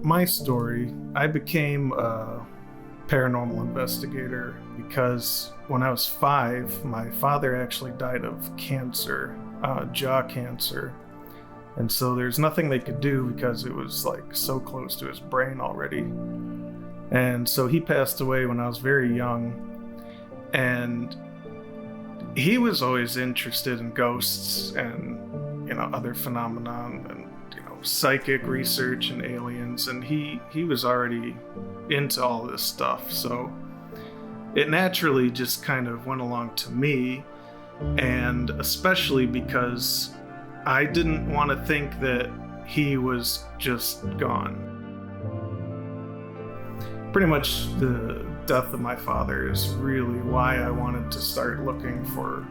my story, I became a paranormal investigator because when I was 5, my father actually died of cancer, jaw cancer. And so there's nothing they could do because it was like so close to his brain already. And so he passed away when I was very young. And he was always interested in ghosts and, other phenomenon and, psychic research and aliens. And he was already into all this stuff. So it naturally just kind of went along to me. And especially because I didn't want to think that he was just gone. Pretty much the death of my father is really why I wanted to start looking for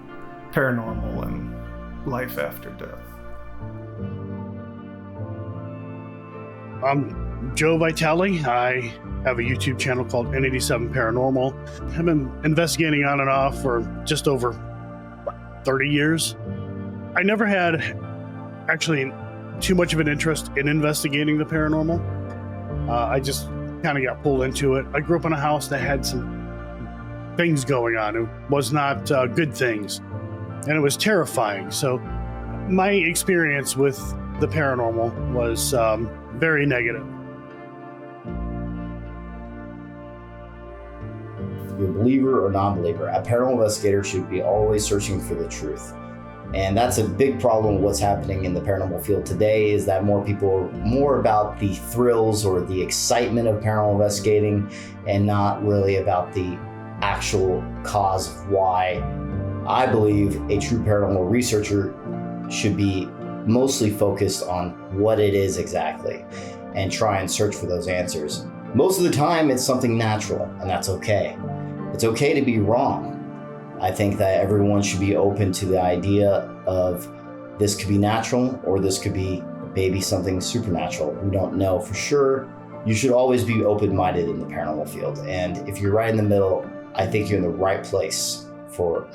paranormal and life after death. I'm Joe Vitale. I have a YouTube channel called N87 Paranormal. I've been investigating on and off for just over 30 years. I never had actually too much of an interest in investigating the paranormal. I just kind of got pulled into it. I grew up in a house that had some things going on. It was not good things, and it was terrifying. So my experience with the paranormal was very negative. You're a believer or non-believer, a paranormal investigator should be always searching for the truth. And that's a big problem with what's happening in the paranormal field today, is that more people are more about the thrills or the excitement of paranormal investigating and not really about the actual cause of why. I believe a true paranormal researcher should be mostly focused on what it is exactly and try and search for those answers. Most of the time it's something natural, and that's okay. It's okay to be wrong. I think that everyone should be open to the idea of this could be natural or this could be maybe something supernatural. We don't know for sure. You should always be open-minded in the paranormal field. And if you're right in the middle, I think you're in the right place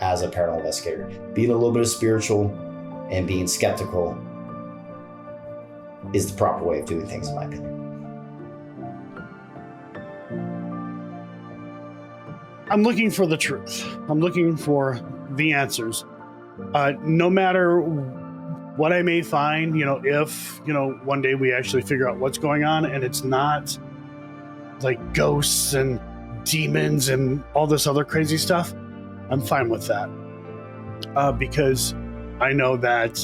as a paranormal investigator. Being a little bit of spiritual and being skeptical is the proper way of doing things, in my opinion. I'm looking for the truth. I'm looking for the answers. No matter what I may find, if, one day we actually figure out what's going on and it's not like ghosts and demons and all this other crazy stuff, I'm fine with that. Because I know that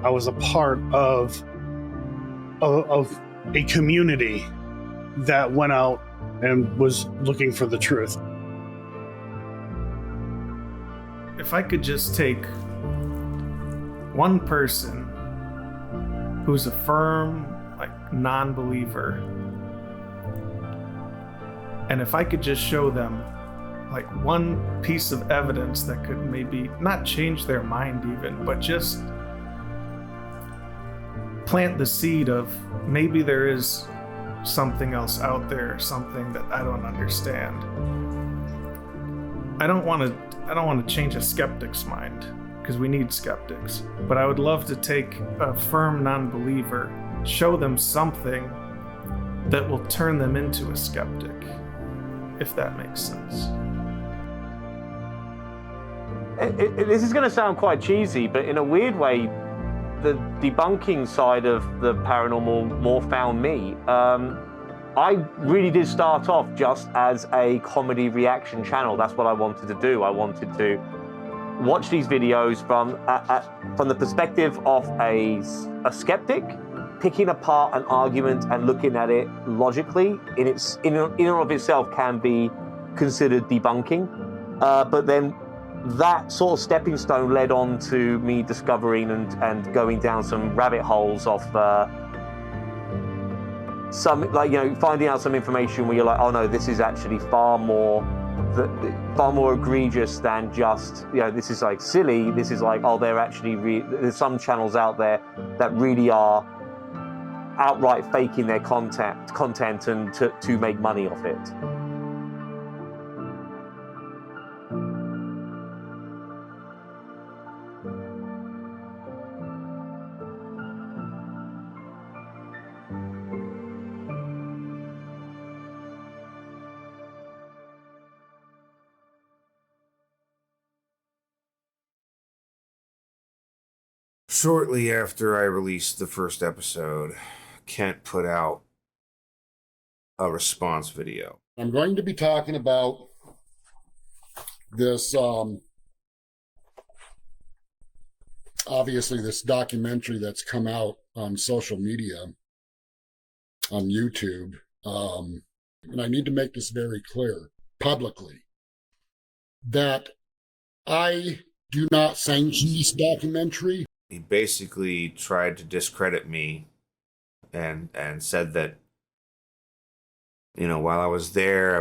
I was a part of a community that went out and was looking for the truth. If I could just take one person who's a firm, non-believer, and if I could just show them one piece of evidence that could maybe not change their mind even, but just plant the seed of maybe there is something else out there, something that I don't understand. I don't want to change a skeptic's mind, because we need skeptics, but I would love to take a firm non-believer, show them something that will turn them into a skeptic, if that makes sense. This is going to sound quite cheesy, but in a weird way, the debunking side of the paranormal more found me. I really did start off just as a comedy reaction channel. That's what I wanted to do. I wanted to watch these videos from the perspective of a skeptic, picking apart an argument and looking at it logically in and of itself can be considered debunking. But then that sort of stepping stone led on to me discovering and going down some rabbit holes of finding out some information where you're like, oh no, this is actually far more egregious than just, this is silly. This is they're actually there's some channels out there that really are outright faking their content and to make money off it. shortly after I released the first episode, Kent put out a response video. I'm going to be talking about this, obviously this documentary that's come out on social media, on YouTube. And I need to make this very clear publicly that I do not sanction this documentary. He basically tried to discredit me and said that, you know, while I was there, I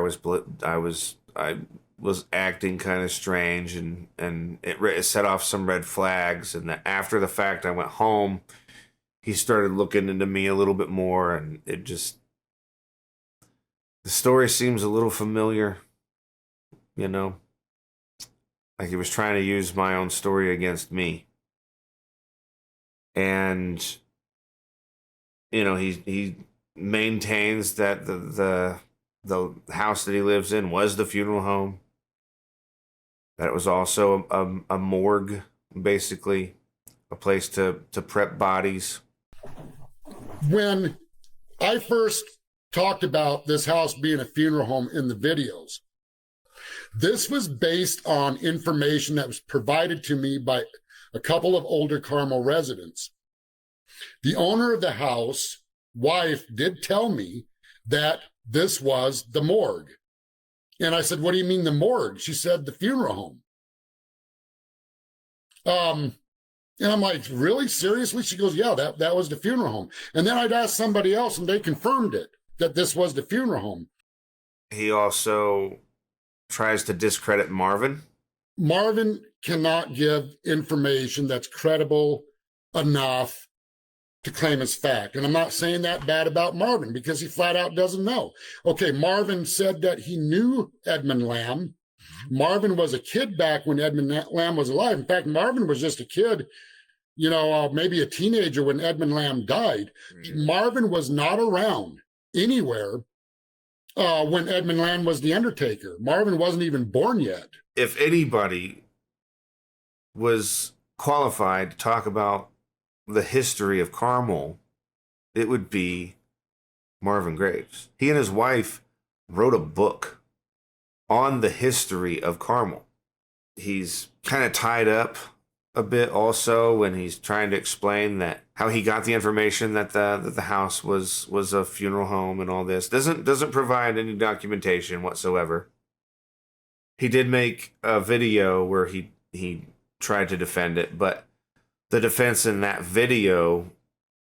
was acting kind of strange, and it set off some red flags, and that after the fact I went home, he started looking into me a little bit more, and it just, the story seems a little familiar, you know, like he was trying to use my own story against me. And, you know, he maintains that the house that he lives in was the funeral home, that it was also a morgue, basically a place to prep bodies. When I first talked about this house being a funeral home in the videos, this was based on information that was provided to me by a couple of older Carmel residents. The owner of the house, wife, did tell me that this was the morgue. And I said, what do you mean the morgue? She said, the funeral home. And I'm like, really? Seriously? She goes, yeah, that was the funeral home. And then I'd ask somebody else and they confirmed it, that this was the funeral home. He also tries to discredit Marvin. Marvin cannot give information that's credible enough to claim as fact. And I'm not saying that bad about Marvin, because he flat out doesn't know. Okay, Marvin said that he knew Edmund Lamb. Marvin was a kid back when Edmund Lamb was alive. In fact, Marvin was just a kid, you know, maybe a teenager when Edmund Lamb died. Marvin was not around anywhere when Edmund Lamb was the Undertaker. Marvin wasn't even born yet. If anybody was qualified to talk about the history of Carmel, it would be Marvin Graves. He and his wife wrote a book on the history of Carmel. He's kind of tied up a bit also when he's trying to explain that how he got the information that the house was a funeral home and all this. Doesn't provide any documentation whatsoever. He did make a video where he tried to defend it, but the defense in that video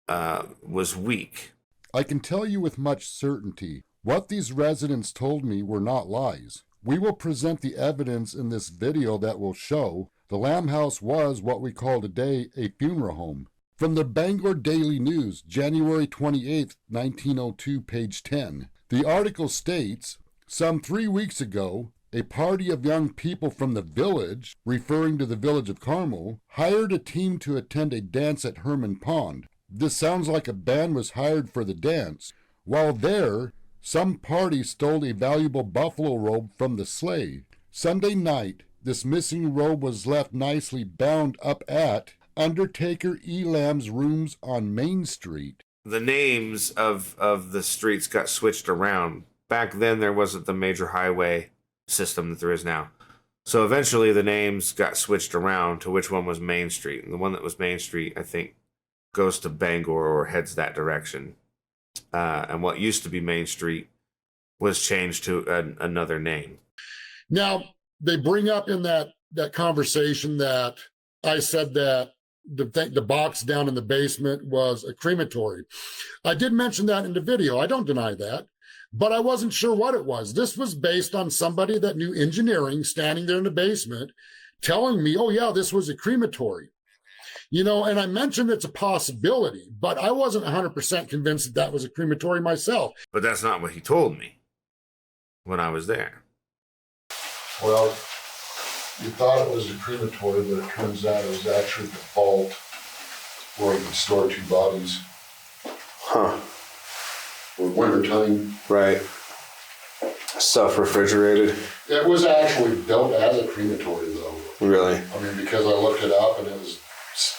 was weak. I can tell you with much certainty, what these residents told me were not lies. We will present the evidence in this video that will show the Lamb House was what we call today a funeral home. From the Bangor Daily News, January 28, 1902, page 10. The article states, some 3 weeks ago, a party of young people from the village, referring to the village of Carmel, hired a team to attend a dance at Herman Pond. This sounds like a band was hired for the dance. While there, some party stole a valuable buffalo robe from the sleigh. Sunday night, this missing robe was left nicely bound up at Undertaker E. Lamb's rooms on Main Street. The names of the streets got switched around. Back then, there wasn't the major highway system that there is now. So eventually the names got switched around to which one was Main Street. And the one that was Main Street, I think, goes to Bangor or heads that direction. And what used to be Main Street was changed to another name. Now, they bring up in that conversation that I said that the box down in the basement was a crematory. I did mention that in the video. I don't deny that. But I wasn't sure what it was. This was based on somebody that knew engineering standing there in the basement telling me, oh, yeah, this was a crematory. You know, and I mentioned it's a possibility, but I wasn't 100% convinced that was a crematory myself. But that's not what he told me when I was there. Well, you thought it was a crematory, but it turns out it was actually the vault where you can store two bodies. Huh. For wintertime. Right. Stuff refrigerated. It was actually built as a crematory, though. Really? I mean, because I looked it up and it was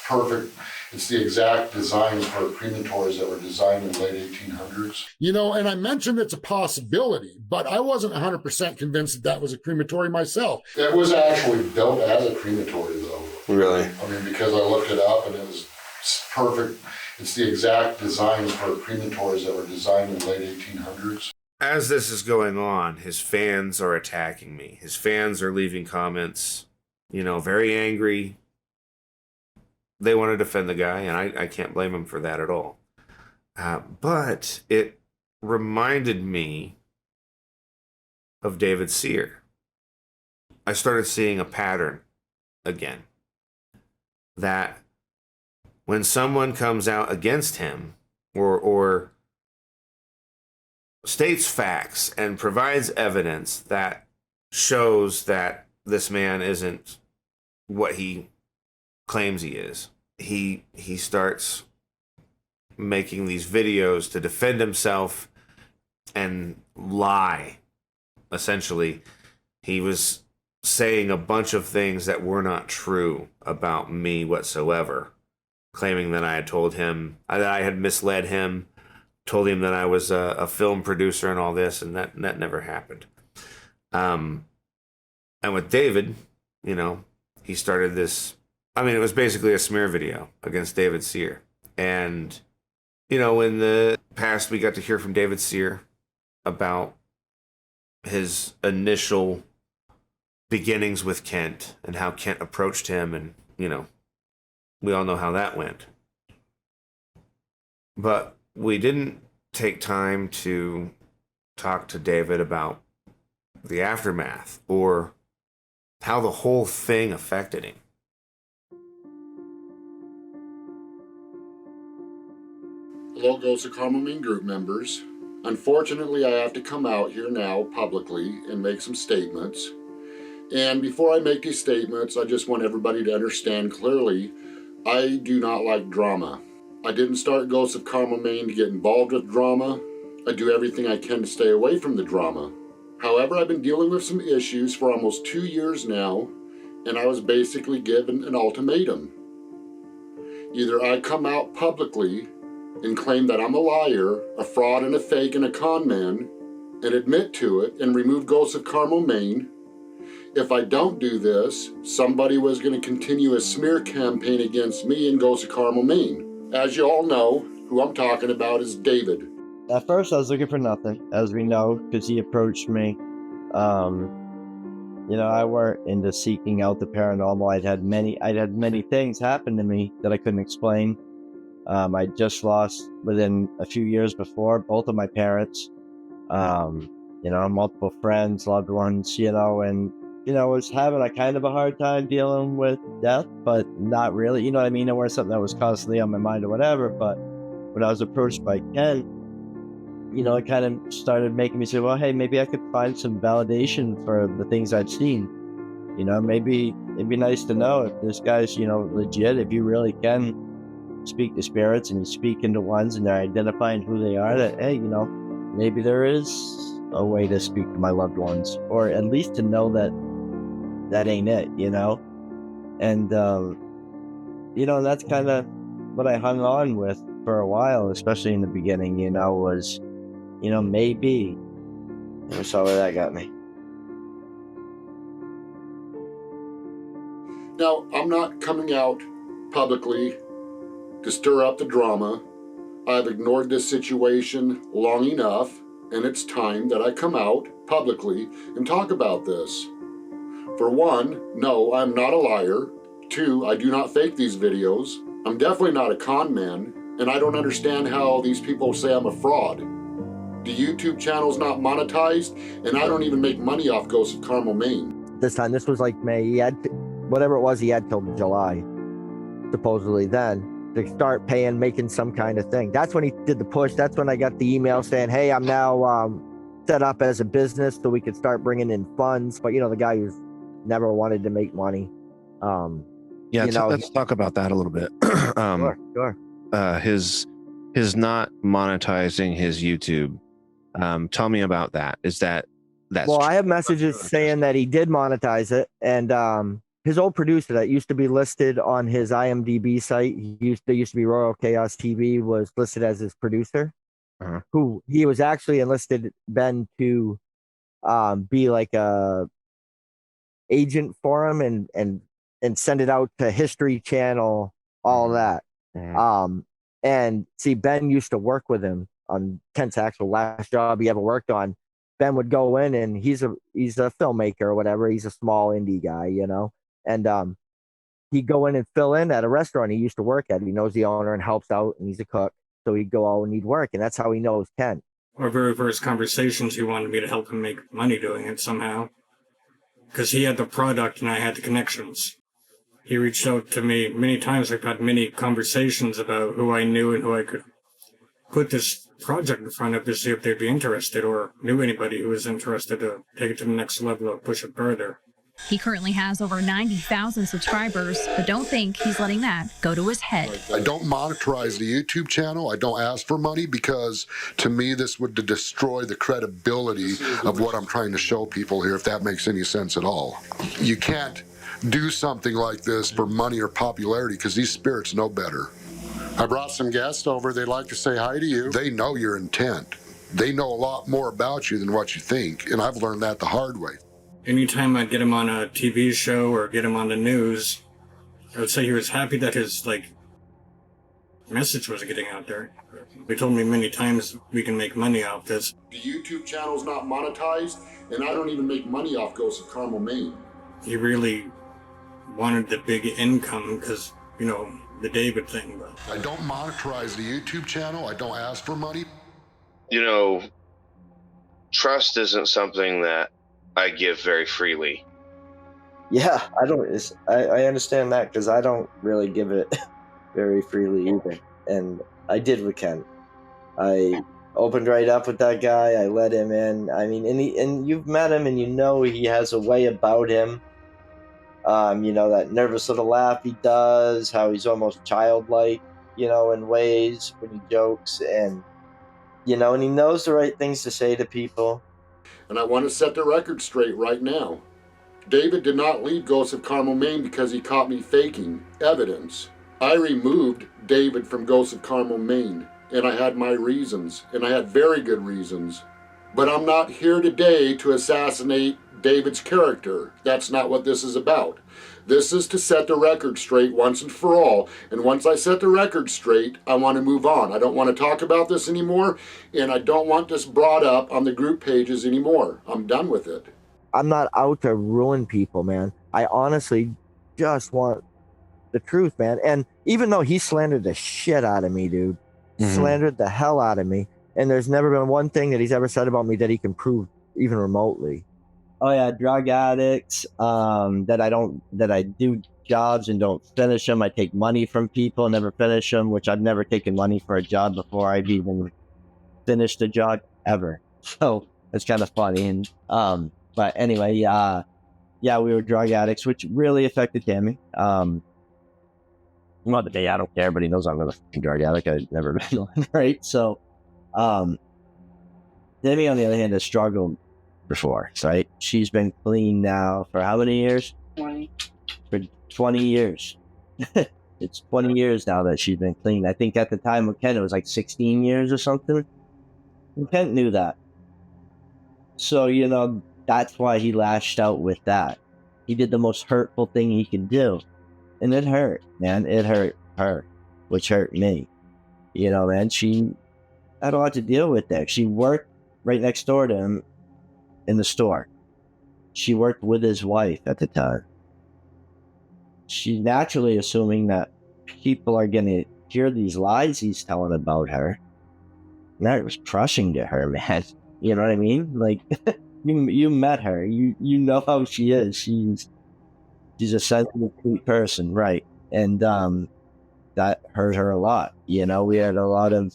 perfect. It's the exact design for crematories that were designed in the late 1800s. You know, and I mentioned it's a possibility, but I wasn't 100% convinced that that was a crematory myself. It was actually built as a crematory, though. Really? I mean, because I looked it up and it was perfect. It's the exact design for crematories that were designed in the late 1800s. As this is going on, his fans are attacking me. His fans are leaving comments, you know, very angry. They want to defend the guy, and I can't blame him for that at all. But it reminded me of David Sear. I started seeing a pattern again. That when someone comes out against him or states facts and provides evidence that shows that this man isn't what he claims he is, he starts making these videos to defend himself and lie. Essentially, he was saying a bunch of things that were not true about me whatsoever, claiming that I had told him, that I had misled him, told him that I was a film producer and all this, and that never happened. And with David, you know, he started this, I mean, it was basically a smear video against David Sear. And, you know, in the past, we got to hear from David Sear about his initial beginnings with Kent and how Kent approached him, and, you know, we all know how that went. But we didn't take time to talk to David about the aftermath or how the whole thing affected him. Hello, Ghosts of Carmel Maine group members. Unfortunately, I have to come out here now publicly and make some statements. And before I make these statements, I just want everybody to understand clearly, I do not like drama. I didn't start Ghosts of Carmel Maine to get involved with drama. I do everything I can to stay away from the drama. However, I've been dealing with some issues for almost 2 years now, and I was basically given an ultimatum. Either I come out publicly and claim that I'm a liar, a fraud and a fake and a con man, and admit to it and remove Ghosts of Carmel Maine. If I don't do this, somebody was going to continue a smear campaign against me and Ghosts of Carmel Maine. As you all know, who I'm talking about is David. At first, I was looking for nothing, as we know, because he approached me. You know, I weren't into seeking out the paranormal. I'd had many things happen to me that I couldn't explain. I just lost, within a few years before, both of my parents. You know, multiple friends, loved ones, you know, and, you know, was having a kind of a hard time dealing with death, but not really, you know what I mean? It wasn't something that was constantly on my mind or whatever, but when I was approached by Ken, you know, it kind of started making me say, well, hey, maybe I could find some validation for the things I'd seen. You know, maybe it'd be nice to know if this guy's, you know, legit, if you really can speak to spirits and you speak into ones and they're identifying who they are, that, hey, you know, maybe there is a way to speak to my loved ones, or at least to know that that ain't it, you know? And, you know, that's kind of what I hung on with for a while, especially in the beginning, you know, was, you know, maybe. I saw where that got me. Now, I'm not coming out publicly to stir up the drama. I've ignored this situation long enough, and it's time that I come out publicly and talk about this. For one, no, I'm not a liar. Two, I do not fake these videos. I'm definitely not a con man, and I don't understand how these people say I'm a fraud. The YouTube channel's not monetized, and I don't even make money off Ghosts of Carmel, Maine. This time, this was like May. He had, whatever it was, he had till July, supposedly then, to start paying, making some kind of thing. That's when he did the push. That's when I got the email saying, hey, I'm now set up as a business so we could start bringing in funds. But, you know, the guy who's never wanted to make money. Yeah, let's talk about that a little bit. Sure. His not monetizing his YouTube. Tell me about that. Is that's well, I have messages saying that he did monetize it, and his old producer that used to be listed on his IMDb site. There used to be Royal Chaos TV, was listed as his producer. Who he was actually enlisted Ben to be like a agent for him and send it out to History Channel, all that. And see, Ben used to work with him on Kent's actual last job he ever worked on. Ben would go in, and he's a filmmaker or whatever. He's a small indie guy, you know, and he'd go in and fill in at a restaurant he used to work at. He knows the owner and helps out, and he's a cook. So he'd go out and he'd work, and that's how he knows Kent. Our very first conversations, he wanted me to help him make money doing it somehow. Because he had the product and I had the connections. He reached out to me many times. I've had many conversations about who I knew and who I could put this project in front of to see if they'd be interested, or knew anybody who was interested to take it to the next level or push it further. He currently has over 90,000 subscribers, but don't think he's letting that go to his head. I don't monetize the YouTube channel. I don't ask for money because, to me, this would destroy the credibility of what I'm trying to show people here, if that makes any sense at all. You can't do something like this for money or popularity because these spirits know better. I brought some guests over. They'd like to say hi to you. They know your intent. They know a lot more about you than what you think, and I've learned that the hard way. Anytime I'd get him on a TV show or get him on the news, I would say he was happy that his, message was getting out there. He told me many times we can make money off this. The YouTube channel's not monetized, and I don't even make money off Ghosts of Carmel, Maine. He really wanted the big income because, the David thing. But I don't monetize the YouTube channel. I don't ask for money. Trust isn't something that I give very freely. Yeah, I understand that, because I don't really give it very freely either. And I did with Ken. I opened right up with that guy. I let him in. I mean, and you've met him, and he has a way about him. That nervous little laugh he does, how he's almost childlike, in ways when he jokes, and and he knows the right things to say to people. And I want to set the record straight right now. David did not leave Ghosts of Carmel, Maine because he caught me faking evidence. I removed David from Ghosts of Carmel, Maine, and I had my reasons, and I had very good reasons. But I'm not here today to assassinate David's character. That's not what this is about. This is to set the record straight once and for all. And once I set the record straight, I want to move on. I don't want to talk about this anymore, and I don't want this brought up on the group pages anymore. I'm done with it. I'm not out to ruin people, man. I honestly just want the truth, man. And even though he slandered the shit out of me, dude, slandered the hell out of me, and there's never been one thing that he's ever said about me that he can prove even remotely. Oh yeah, drug addicts, that I do jobs and don't finish them. I take money from people, never finish them, which I've never taken money for a job before I've even finished a job ever. So it's kind of funny. And but anyway, yeah, we were drug addicts, which really affected Tammy. Well, today I don't care, but he knows I'm a drug addict. I've never been one, right? So Tammy, on the other hand, has struggled before, right? She's been clean now for how many years? 20. For 20 years. It's 20 years now that she's been clean. I think at the time with Ken, it was like 16 years or something. And Ken knew that. So, that's why he lashed out with that. He did the most hurtful thing he could do. And it hurt, man. It hurt her, which hurt me. Man, she had a lot to deal with there. She worked right next door to him in the store. She worked with his wife at the time. She's naturally assuming that people are going to hear these lies he's telling about her. And that was crushing to her, man. You know what I mean? Like, you met her. You know how she is. She's a sensitive, sweet person, right? And that hurt her a lot. We had a lot of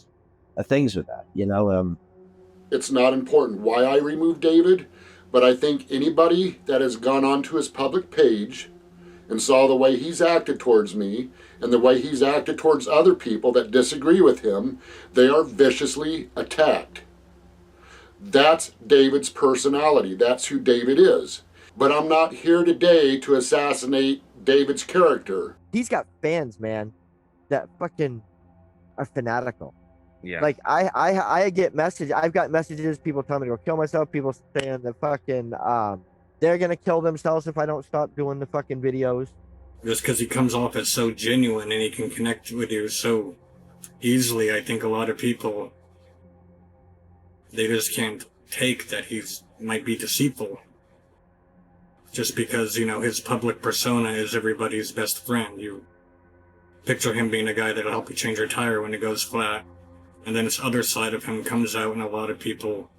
things with that. It's not important why I removed David, but I think anybody that has gone onto his public page and saw the way he's acted towards me and the way he's acted towards other people that disagree with him, they are viciously attacked. That's David's personality. That's who David is. But I'm not here today to assassinate David's character. He's got fans, man, that fucking are fanatical. Yeah. Like I get messages. I've got messages. People telling me to go kill myself. People saying the fucking they're gonna kill themselves if I don't stop doing the fucking videos. Just because he comes off as so genuine and he can connect with you so easily, I think a lot of people, they just can't take that he's might be deceitful. Just because, you know, his public persona is everybody's best friend. You picture him being a guy that'll help you change your tire when it goes flat. And then this other side of him comes out, and a lot of people,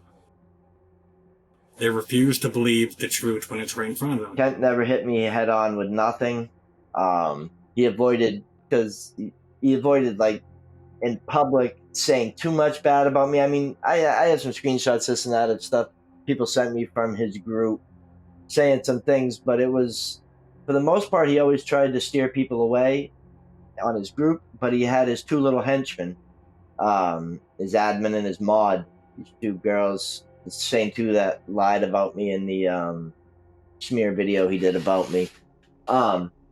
they refuse to believe the truth when it's right in front of them. Kent never hit me head on with nothing. He avoided, because he avoided, like, in public saying too much bad about me. I mean, I have some screenshots, this and that, of stuff people sent me from his group saying some things, but it was, for the most part, he always tried to steer people away on his group, but he had his two little henchmen, his admin and his mod, these two girls, the same two that lied about me in the smear video he did about me.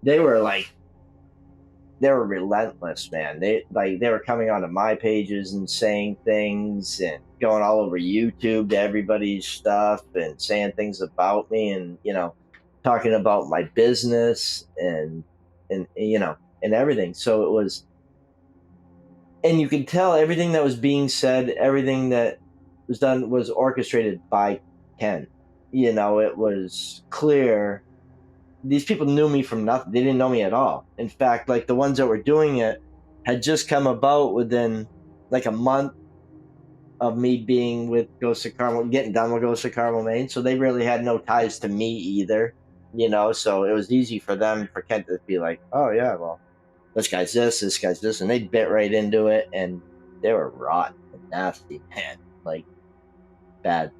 They were relentless, man. They were coming onto my pages and saying things and going all over YouTube to everybody's stuff and saying things about me and, you know, talking about my business and you know, and everything. So it was, and you could tell everything that was being said, everything that was done was orchestrated by Ken. You know, it was clear. These people knew me from nothing. They didn't know me at all. In fact, like the ones that were doing it had just come about within like a month of me being with Ghosts of Carmel, getting done with Ghosts of Carmel, Maine. So they really had no ties to me either, you know. So it was easy for them, for Kent to be like, oh yeah, well, this guy's this, and they bit right into it, and they were rotten and nasty, man, like bad.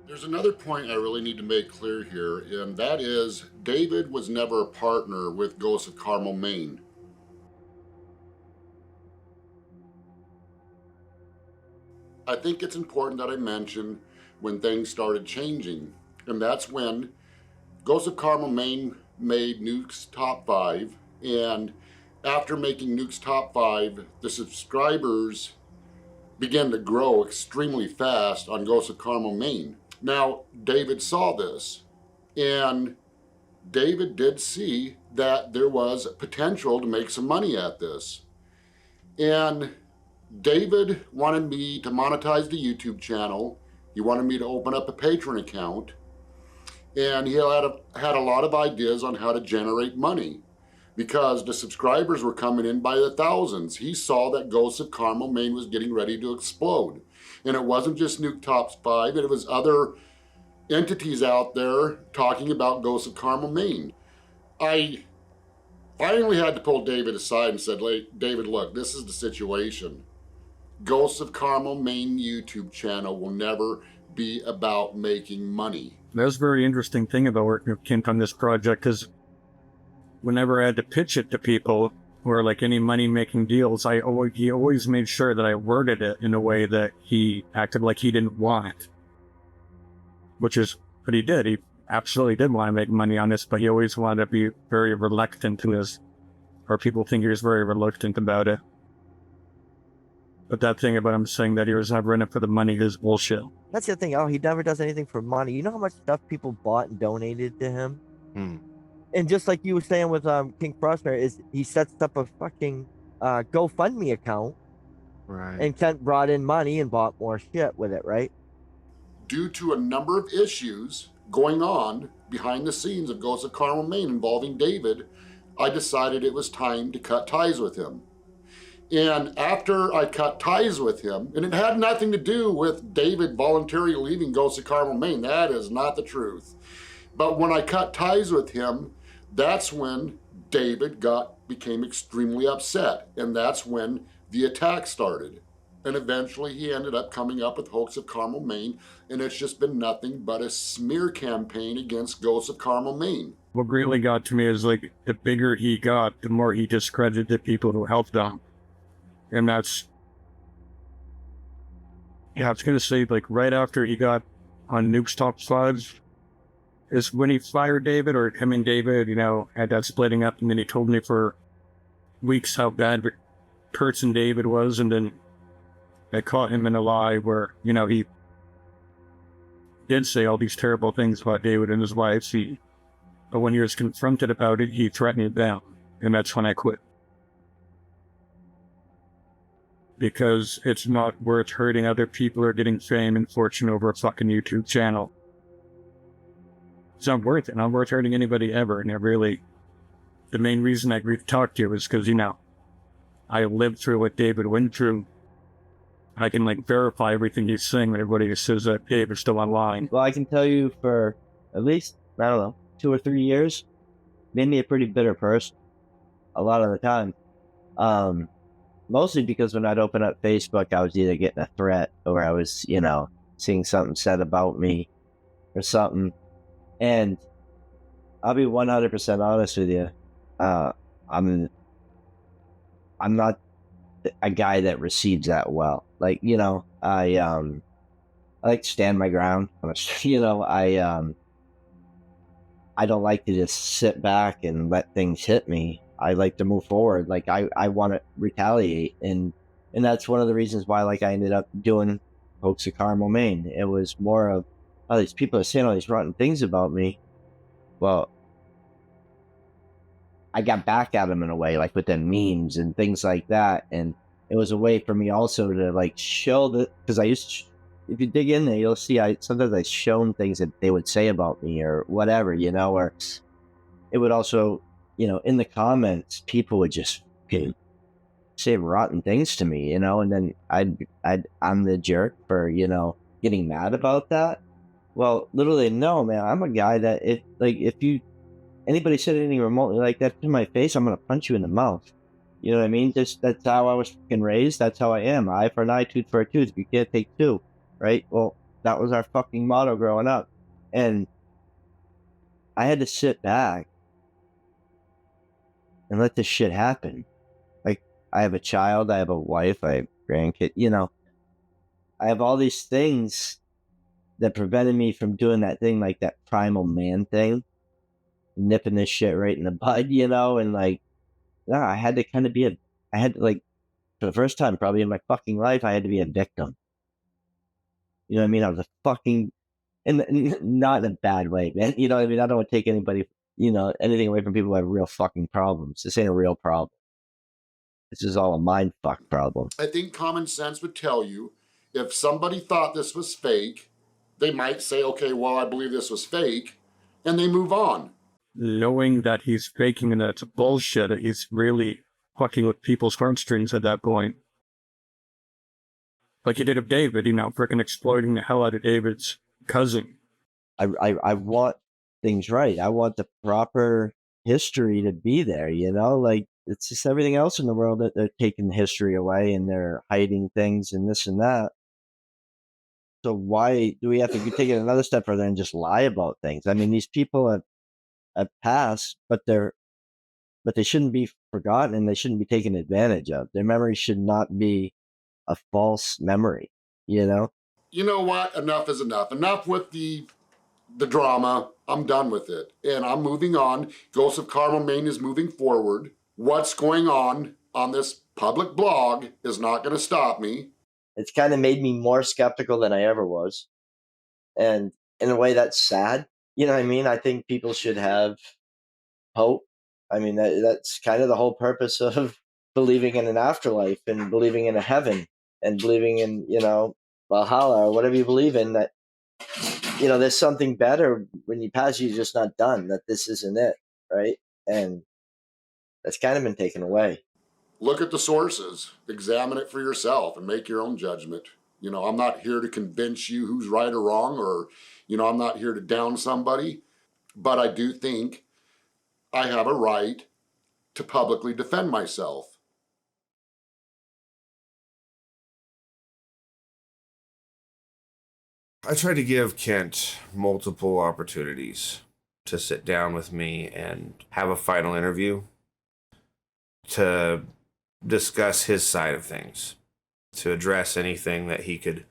There's another point I really need to make clear here, and that is David was never a partner with Ghosts of Carmel, Maine. I think it's important that I mention when things started changing, and that's when Ghosts of Carmel, Maine made Nuke's Top 5, and after making Nuke's Top 5, the subscribers began to grow extremely fast on Ghosts of Carmel, Maine. Now, David saw this, and David did see that there was potential to make some money at this. And David wanted me to monetize the YouTube channel. He wanted me to open up a Patreon account. And he had a lot of ideas on how to generate money because the subscribers were coming in by the thousands. He saw that Ghosts of Carmel, Maine was getting ready to explode. And it wasn't just Nuke Top 5, it was other entities out there talking about Ghosts of Carmel, Maine. I finally had to pull David aside and said, David, look, this is the situation. Ghosts of Carmel, Maine YouTube channel will never be about making money. That's a very interesting thing about working with Kent on this project, because whenever I had to pitch it to people or like any money-making deals, he always made sure that I worded it in a way that he acted like he didn't want it. Which is what he did. He absolutely did want to make money on this, but he always wanted to be very reluctant to this, or people think he was very reluctant about it. But that thing about him saying that he was never in it for the money is bullshit. That's the thing. Oh, he never does anything for money. You know how much stuff people bought and donated to him? And just like you were saying with King Frostmare, is he sets up a fucking GoFundMe account. Right. And Kent brought in money and bought more shit with it, right? Due to a number of issues going on behind the scenes of Ghosts of Carmel, Maine involving David, I decided it was time to cut ties with him. And after I cut ties with him, and it had nothing to do with David voluntarily leaving Ghosts of Carmel, Maine, that is not the truth. But when I cut ties with him, that's when David became extremely upset, and that's when the attack started. And eventually he ended up coming up with Hoax of Carmel, Maine, and it's just been nothing but a smear campaign against Ghosts of Carmel, Maine. What really got to me is, like, the bigger he got, the more he discredited the people who helped him. And that's, yeah, I was going to say, like, right after he got on Nuke's Top 5, is when he fired David, or him and David, had that splitting up, and then he told me for weeks how bad of a person David was, and then I caught him in a lie where, he did say all these terrible things about David and his wife. But when he was confronted about it, he threatened them, and that's when I quit. Because it's not worth hurting other people or getting fame and fortune over a fucking YouTube channel. It's not worth it. Not worth hurting anybody ever. And the main reason I agreed to talk to you is because, I lived through what David went through. I can verify everything he's saying when everybody says that David's still online. Well, I can tell you for at least, I don't know, 2 or 3 years, made me a pretty bitter person a lot of the time. Mostly because when I'd open up Facebook, I was either getting a threat or I was, seeing something said about me or something. And I'll be 100% honest with you. I'm not a guy that receives that well. I like to stand my ground. I don't like to just sit back and let things hit me. I like to move forward. I want to retaliate. And that's one of the reasons why, I ended up doing Ghosts of Carmel, Maine. It was more of, oh, these people are saying all these rotten things about me. Well, I got back at them in a way, with the memes and things like that. And it was a way for me also to, show that, because I used to, if you dig in there, you'll see sometimes I shown things that they would say about me or whatever, or it would also, in the comments, people would just say rotten things to me, and then I'm the jerk for, getting mad about that. Well, literally, no, man, I'm a guy that if anybody said anything remotely like that to my face, I'm going to punch you in the mouth. You know what I mean? That's how I was fucking raised. That's how I am. Eye for an eye, tooth for a tooth. You can't take two, right? Well, that was our fucking motto growing up. And I had to sit back and let this shit happen. I have a child, I have a wife, I have a grandkid, I have all these things that prevented me from doing that thing, that primal man thing, nipping this shit right in the bud, and I had to kind of for the first time probably in my fucking life, I had to be a victim. You know what I mean? I was a fucking, and not in a bad way, man. You know what I mean? I don't want to take anybody, anything away from people who have real fucking problems. This ain't a real problem. This is all a mind fuck problem. I think common sense would tell you if somebody thought this was fake, they might say, okay, well, I believe this was fake, and they move on. Knowing that he's faking and that's bullshit, he's really fucking with people's heartstrings at that point. Like he did of David, freaking exploiting the hell out of David's cousin. I want things right. I want the proper history to be there, it's just everything else in the world that they're taking history away and they're hiding things and this and that. So why do we have to take it another step further and just lie about things? I mean, these people have passed, but they shouldn't be forgotten and they shouldn't be taken advantage of. Their memory should not be a false memory, You know what? Enough is enough. Enough with the drama. I'm done with it. And I'm moving on. Ghosts of Carmel, Maine is moving forward. What's going on this public blog is not going to stop me. It's kind of made me more skeptical than I ever was. And in a way, that's sad. You know what I mean? I think people should have hope. I mean, that's kind of the whole purpose of believing in an afterlife and believing in a heaven and believing in, Valhalla or whatever you believe in, that, there's something better when you pass, you're just not done, that this isn't it, right? And that's kind of been taken away. Look at the sources, examine it for yourself and make your own judgment. I'm not here to convince you who's right or wrong, or, I'm not here to down somebody, but I do think I have a right to publicly defend myself. I tried to give Kent multiple opportunities to sit down with me and have a final interview to discuss his side of things, to address anything that he could,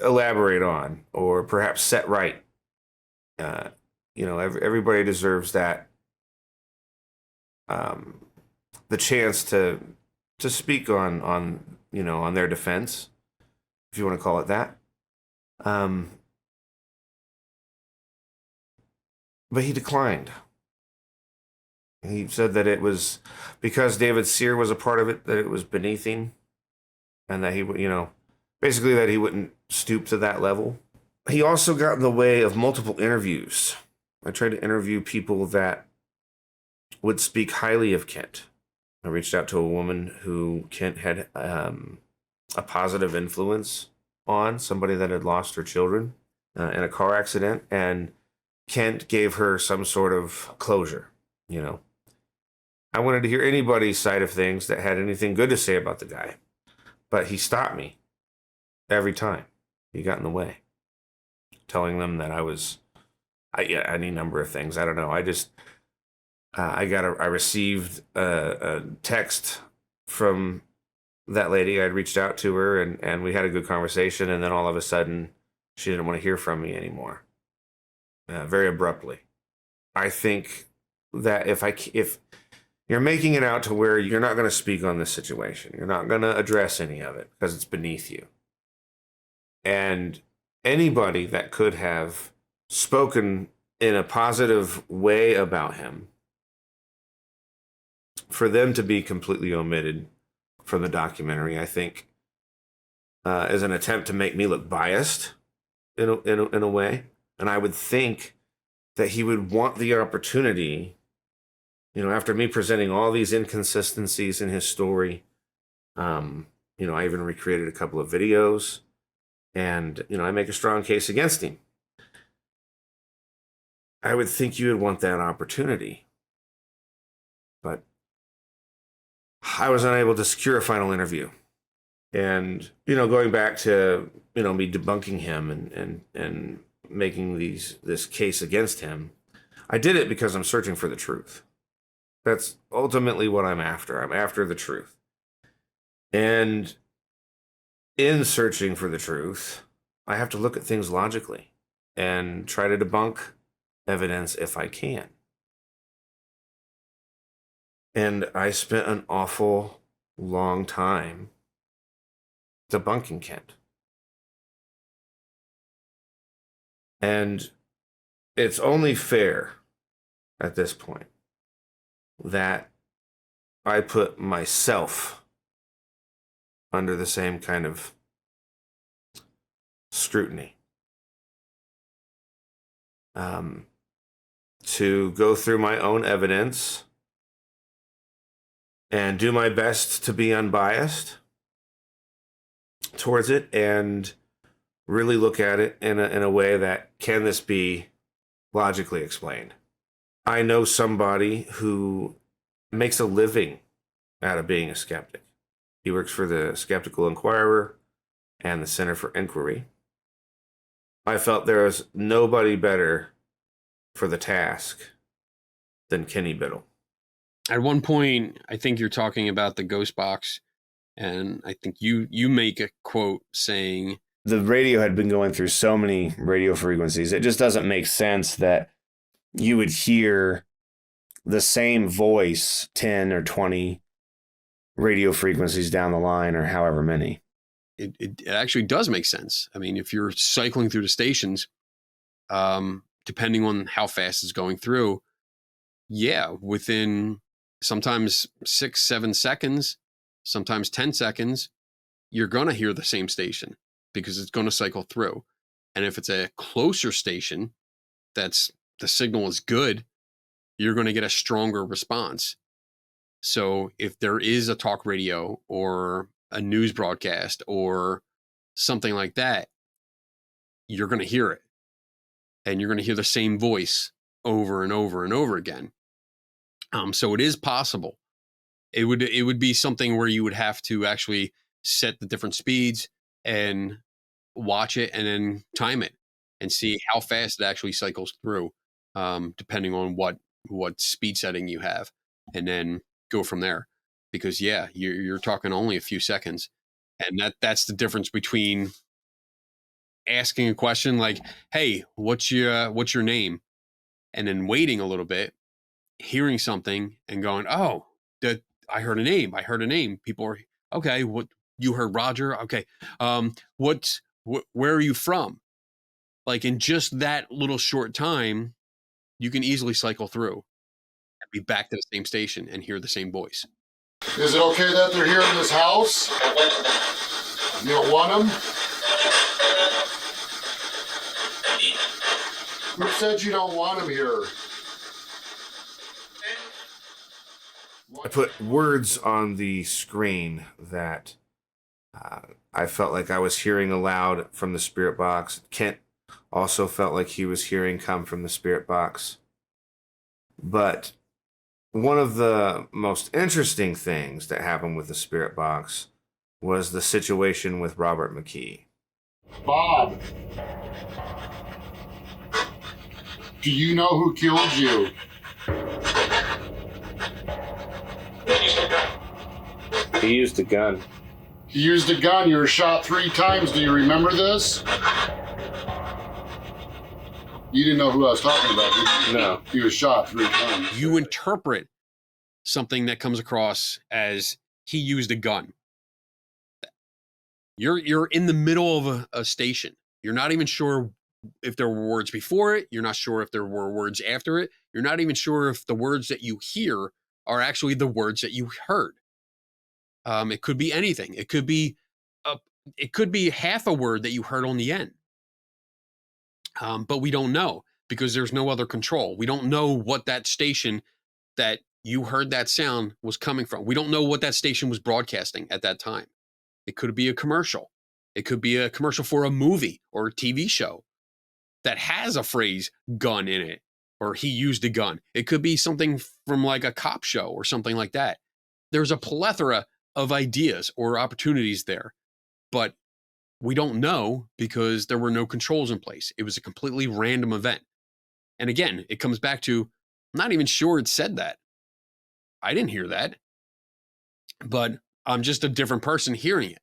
elaborate on or perhaps set right. Everybody deserves that, the chance to speak on their defense, if you want to call it that. But he declined. He said that it was because David Sear was a part of it, that it was beneath him, and that he, basically that he wouldn't stoop to that level. He also got in the way of multiple interviews. I tried to interview people that would speak highly of Kent. I reached out to a woman who Kent had a positive influence on, somebody that had lost her children in a car accident, and Kent gave her some sort of closure, I wanted to hear anybody's side of things that had anything good to say about the guy, but he stopped me every time. He got in the way, telling them that I was, any number of things. I don't know. I received a text from that lady. I'd reached out to her and we had a good conversation. And then all of a sudden she didn't want to hear from me anymore. Very abruptly. I think that if you're making it out to where you're not going to speak on this situation, you're not going to address any of it because it's beneath you. And anybody that could have spoken in a positive way about him, for them to be completely omitted from the documentary, I think, is an attempt to make me look biased in a way. And I would think that he would want the opportunity, after me presenting all these inconsistencies in his story. I even recreated a couple of videos, and I make a strong case against him. I would think you would want that opportunity, but I was unable to secure a final interview. And going back to me debunking him and making this case against him, I did it because I'm searching for the truth. That's ultimately what I'm after. I'm after the truth. And in searching for the truth, I have to look at things logically and try to debunk evidence if I can. And I spent an awful long time debunking Kent. And it's only fair at this point that I put myself under the same kind of scrutiny. To go through my own evidence and do my best to be unbiased towards it and really look at it in a way that, can this be logically explained? I know somebody who makes a living out of being a skeptic. He works for the Skeptical Inquirer and the Center for Inquiry. I felt there was nobody better for the task than Kenny Biddle. At one point, I think you're talking about the ghost box, and I think you make a quote saying, the radio had been going through so many radio frequencies, it just doesn't make sense that you would hear the same voice 10 or 20 radio frequencies down the line, or however many. It actually does make sense. I mean, if you're cycling through the stations, depending on how fast it's going through, within sometimes 6-7 seconds, sometimes 10 seconds, you're going to hear the same station because it's going to cycle through. And if it's a closer station, the signal is good, you're going to get a stronger response. So if there is a talk radio or a news broadcast or something like that, you're going to hear it. And you're going to hear the same voice over and over and over again. So it is possible. It would be something where you would have to actually set the different speeds and watch it and then time it and see how fast it actually cycles through, depending on what speed setting you have, and then go from there. Because you're talking only a few seconds, and that's the difference between asking a question like, "Hey, what's your name?" and then waiting a little bit, hearing something and going, "Oh, that I heard a name. I heard a name." People are okay. What you heard, Roger? Okay. Where are you from? Like in just that little short time, you can easily cycle through and be back to the same station and hear the same voice. Is it okay that they're here in this house? You don't want them? Who said you don't want them here? I put words on the screen that I felt like I was hearing aloud from the spirit box. Kent also felt like he was hearing come from the spirit box. But one of the most interesting things that happened with the spirit box was the situation with Robert McKee. Bob, do you know who killed you? He used a gun. He used a gun. You were shot 3 times. Do you remember this? You didn't know who I was talking about, did you? No. He was shot 3 times. You interpret something that comes across as he used a gun. You're in the middle of a station. You're not even sure if there were words before it. You're not sure if there were words after it. You're not even sure if the words that you hear are actually the words that you heard. It could be anything. It could be half a word that you heard on the end. But we don't know because there's no other control. We don't know what that station that you heard that sound was coming from. We don't know what that station was broadcasting at that time. It could be a commercial. It could be a commercial for a movie or a TV show that has a phrase gun in it, or he used a gun. It could be something from like a cop show or something like that. There's a plethora of ideas or opportunities there, but we don't know because there were no controls in place. It was a completely random event. And again, it comes back to, I'm not even sure it said that. I didn't hear that, but I'm just a different person hearing it.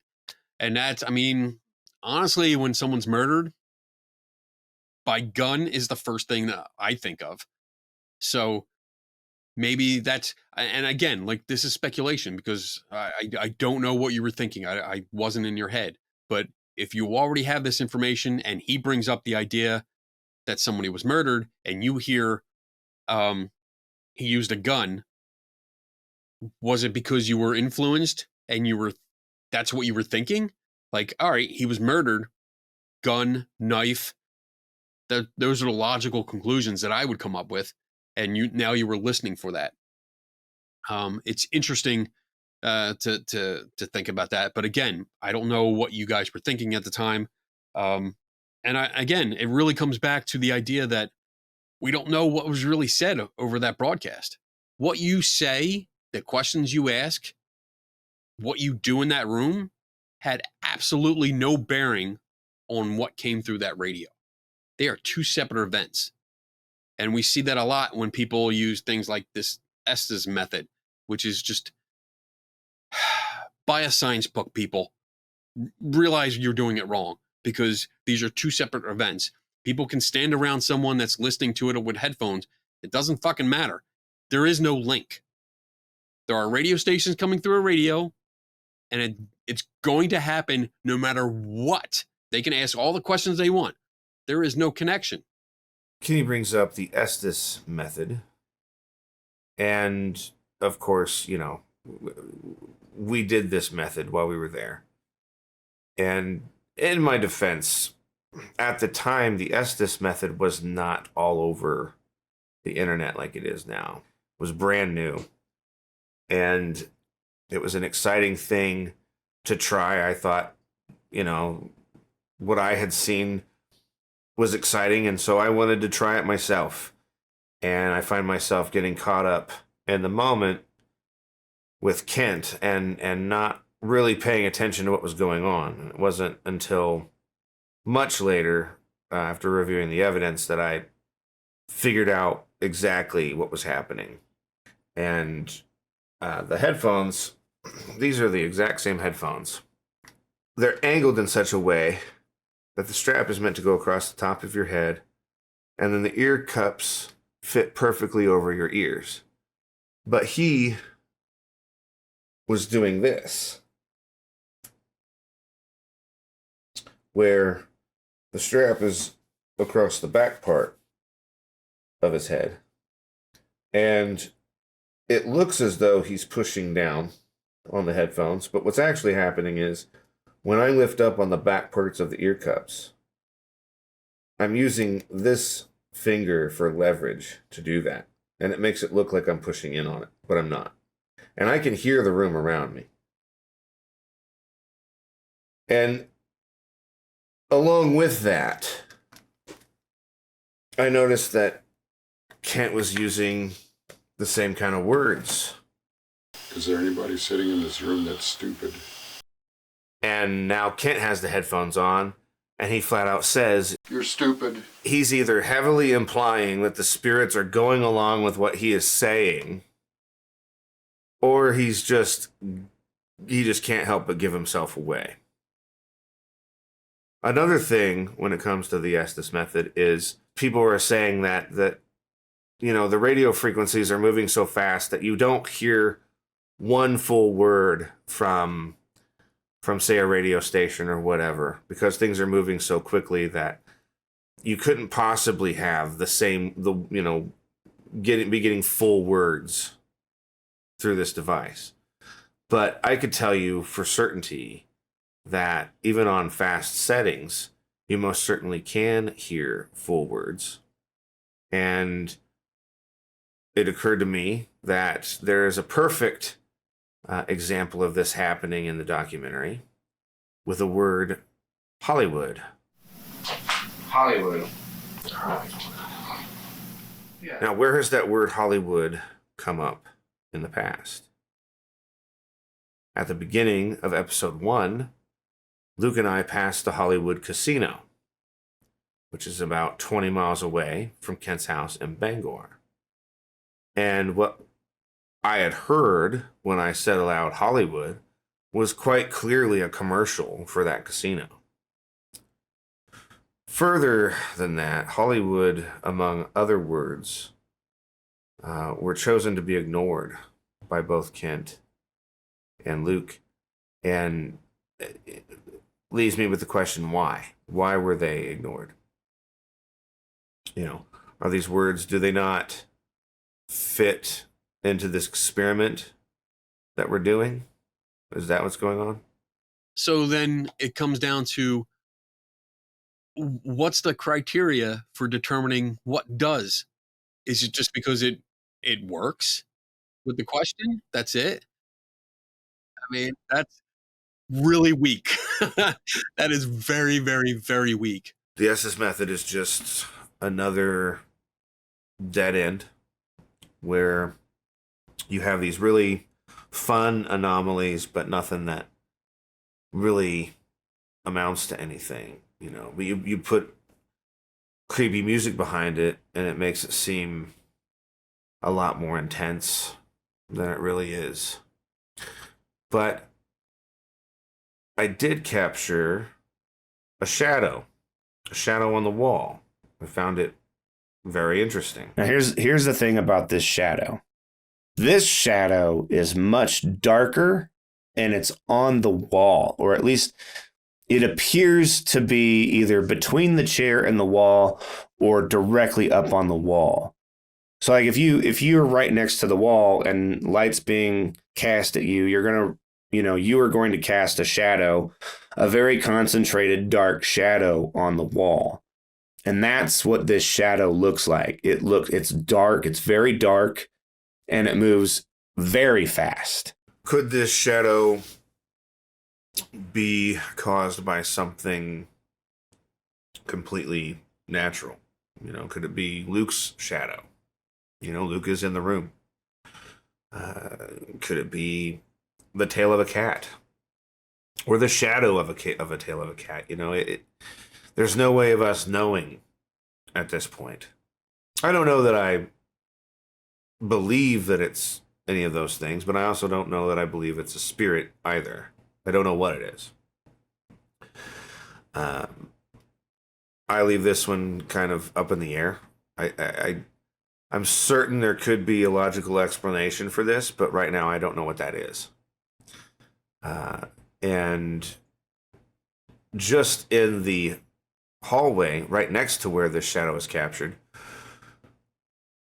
And that's, I mean, honestly, when someone's murdered by gun is the first thing that I think of. So maybe that's, and again, like this is speculation because I don't know what you were thinking. I wasn't in your head, but if you already have this information and he brings up the idea that somebody was murdered and you hear he used a gun, was it because you were influenced and that's what you were thinking? Like, all right, he was murdered, gun, knife. Those are the logical conclusions that I would come up with. And you were listening for that. It's interesting to think about that. But again, I don't know what you guys were thinking at the time. Again, it really comes back to the idea that we don't know what was really said over that broadcast. What you say, the questions you ask, what you do in that room had absolutely no bearing on what came through that radio. They are 2 separate events. And we see that a lot when people use things like this Estes method, which is just buy a science book, people. Realize you're doing it wrong because these are 2 separate events. People can stand around someone that's listening to it with headphones. It doesn't fucking matter. There is no link. There are radio stations coming through a radio, and it's going to happen no matter what. They can ask all the questions they want. There is no connection. Kenny brings up the Estes method. And, of course, you know, we did this method while we were there. And in my defense, at the time, the Estes method was not all over the internet like it is now. It was brand new. And it was an exciting thing to try. I thought, you know, what I had seen was exciting, and so I wanted to try it myself. And I find myself getting caught up in the moment with Kent and not really paying attention to what was going on. It wasn't until much later, after reviewing the evidence, that I figured out exactly what was happening. And the headphones, these are the exact same headphones. They're angled in such a way that the strap is meant to go across the top of your head, and then the ear cups fit perfectly over your ears. But he was doing this, where the strap is across the back part of his head, and it looks as though he's pushing down on the headphones, but what's actually happening is when I lift up on the back parts of the ear cups, I'm using this finger for leverage to do that, and it makes it look like I'm pushing in on it, but I'm not. And I can hear the room around me. And along with that, I noticed that Kent was using the same kind of words. Is there anybody sitting in this room that's stupid? And now Kent has the headphones on, and he flat out says, "You're stupid." He's either heavily implying that the spirits are going along with what he is saying, or he just can't help but give himself away. Another thing when it comes to the Estes method is people are saying that the radio frequencies are moving so fast that you don't hear one full word from say a radio station or whatever, because things are moving so quickly that you couldn't possibly have getting full words through this device. But I could tell you for certainty that even on fast settings, you most certainly can hear full words. And it occurred to me that there is a perfect example of this happening in the documentary with the word Hollywood. Hollywood. Yeah. Now, where has that word Hollywood come up in the past? At the beginning of episode 1, Luke and I passed the Hollywood Casino, which is about 20 miles away from Kent's house in Bangor. And what I had heard when I said aloud Hollywood was quite clearly a commercial for that casino. Further than that, Hollywood, among other words, were chosen to be ignored by both Kent and Luke. And it leaves me with the question, why? Why were they ignored? Are these words, do they not fit into this experiment that we're doing? Is that what's going on? So then it comes down to, what's the criteria for determining what does? Is it just because it works with the question? That's it? I mean, that's really weak. That is very, very, very weak. The Estes method is just another dead end where you have these really fun anomalies, but nothing that really amounts to anything, But you put creepy music behind it, and it makes it seem a lot more intense than it really is. But I did capture a shadow on the wall. I found it very interesting. Now here's the thing about this shadow. This shadow is much darker, and it's on the wall, or at least it appears to be either between the chair and the wall or directly up on the wall. So like if you're right next to the wall and light's being cast at you, you are going to cast a shadow, a very concentrated dark shadow on the wall. And that's what this shadow looks like. It's dark, it's very dark, and it moves very fast. Could this shadow be caused by something completely natural? Could it be Luke's shadow? Luke is in the room. Could it be the tail of a cat? Or the shadow of a tail of a cat? There's no way of us knowing at this point. I don't know that I believe that it's any of those things, but I also don't know that I believe it's a spirit either. I don't know what it is. I leave this one kind of up in the air. I'm certain there could be a logical explanation for this, but right now I don't know what that is. And just in the hallway, right next to where this shadow is captured,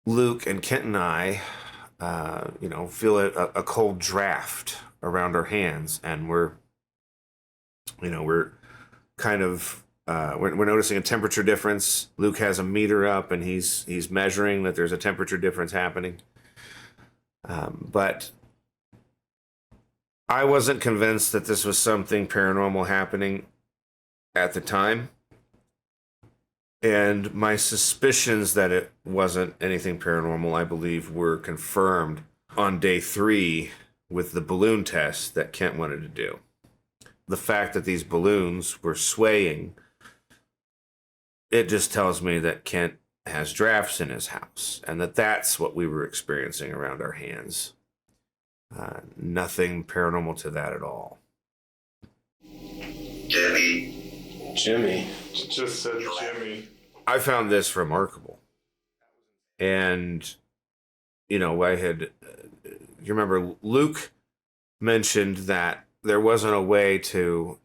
Luke and Kent and I, feel a cold draft around our hands, and we're kind of we're noticing a temperature difference. Luke has a meter up, and he's measuring that there's a temperature difference happening. But I wasn't convinced that this was something paranormal happening at the time. And my suspicions that it wasn't anything paranormal, I believe, were confirmed on day 3 with the balloon test that Kent wanted to do. The fact that these balloons were swaying, it just tells me that Kent has drafts in his house, and that's what we were experiencing around our hands. Nothing paranormal to that at all. Jimmy. Just said Jimmy. I found this remarkable. And, you remember Luke mentioned that there wasn't a way to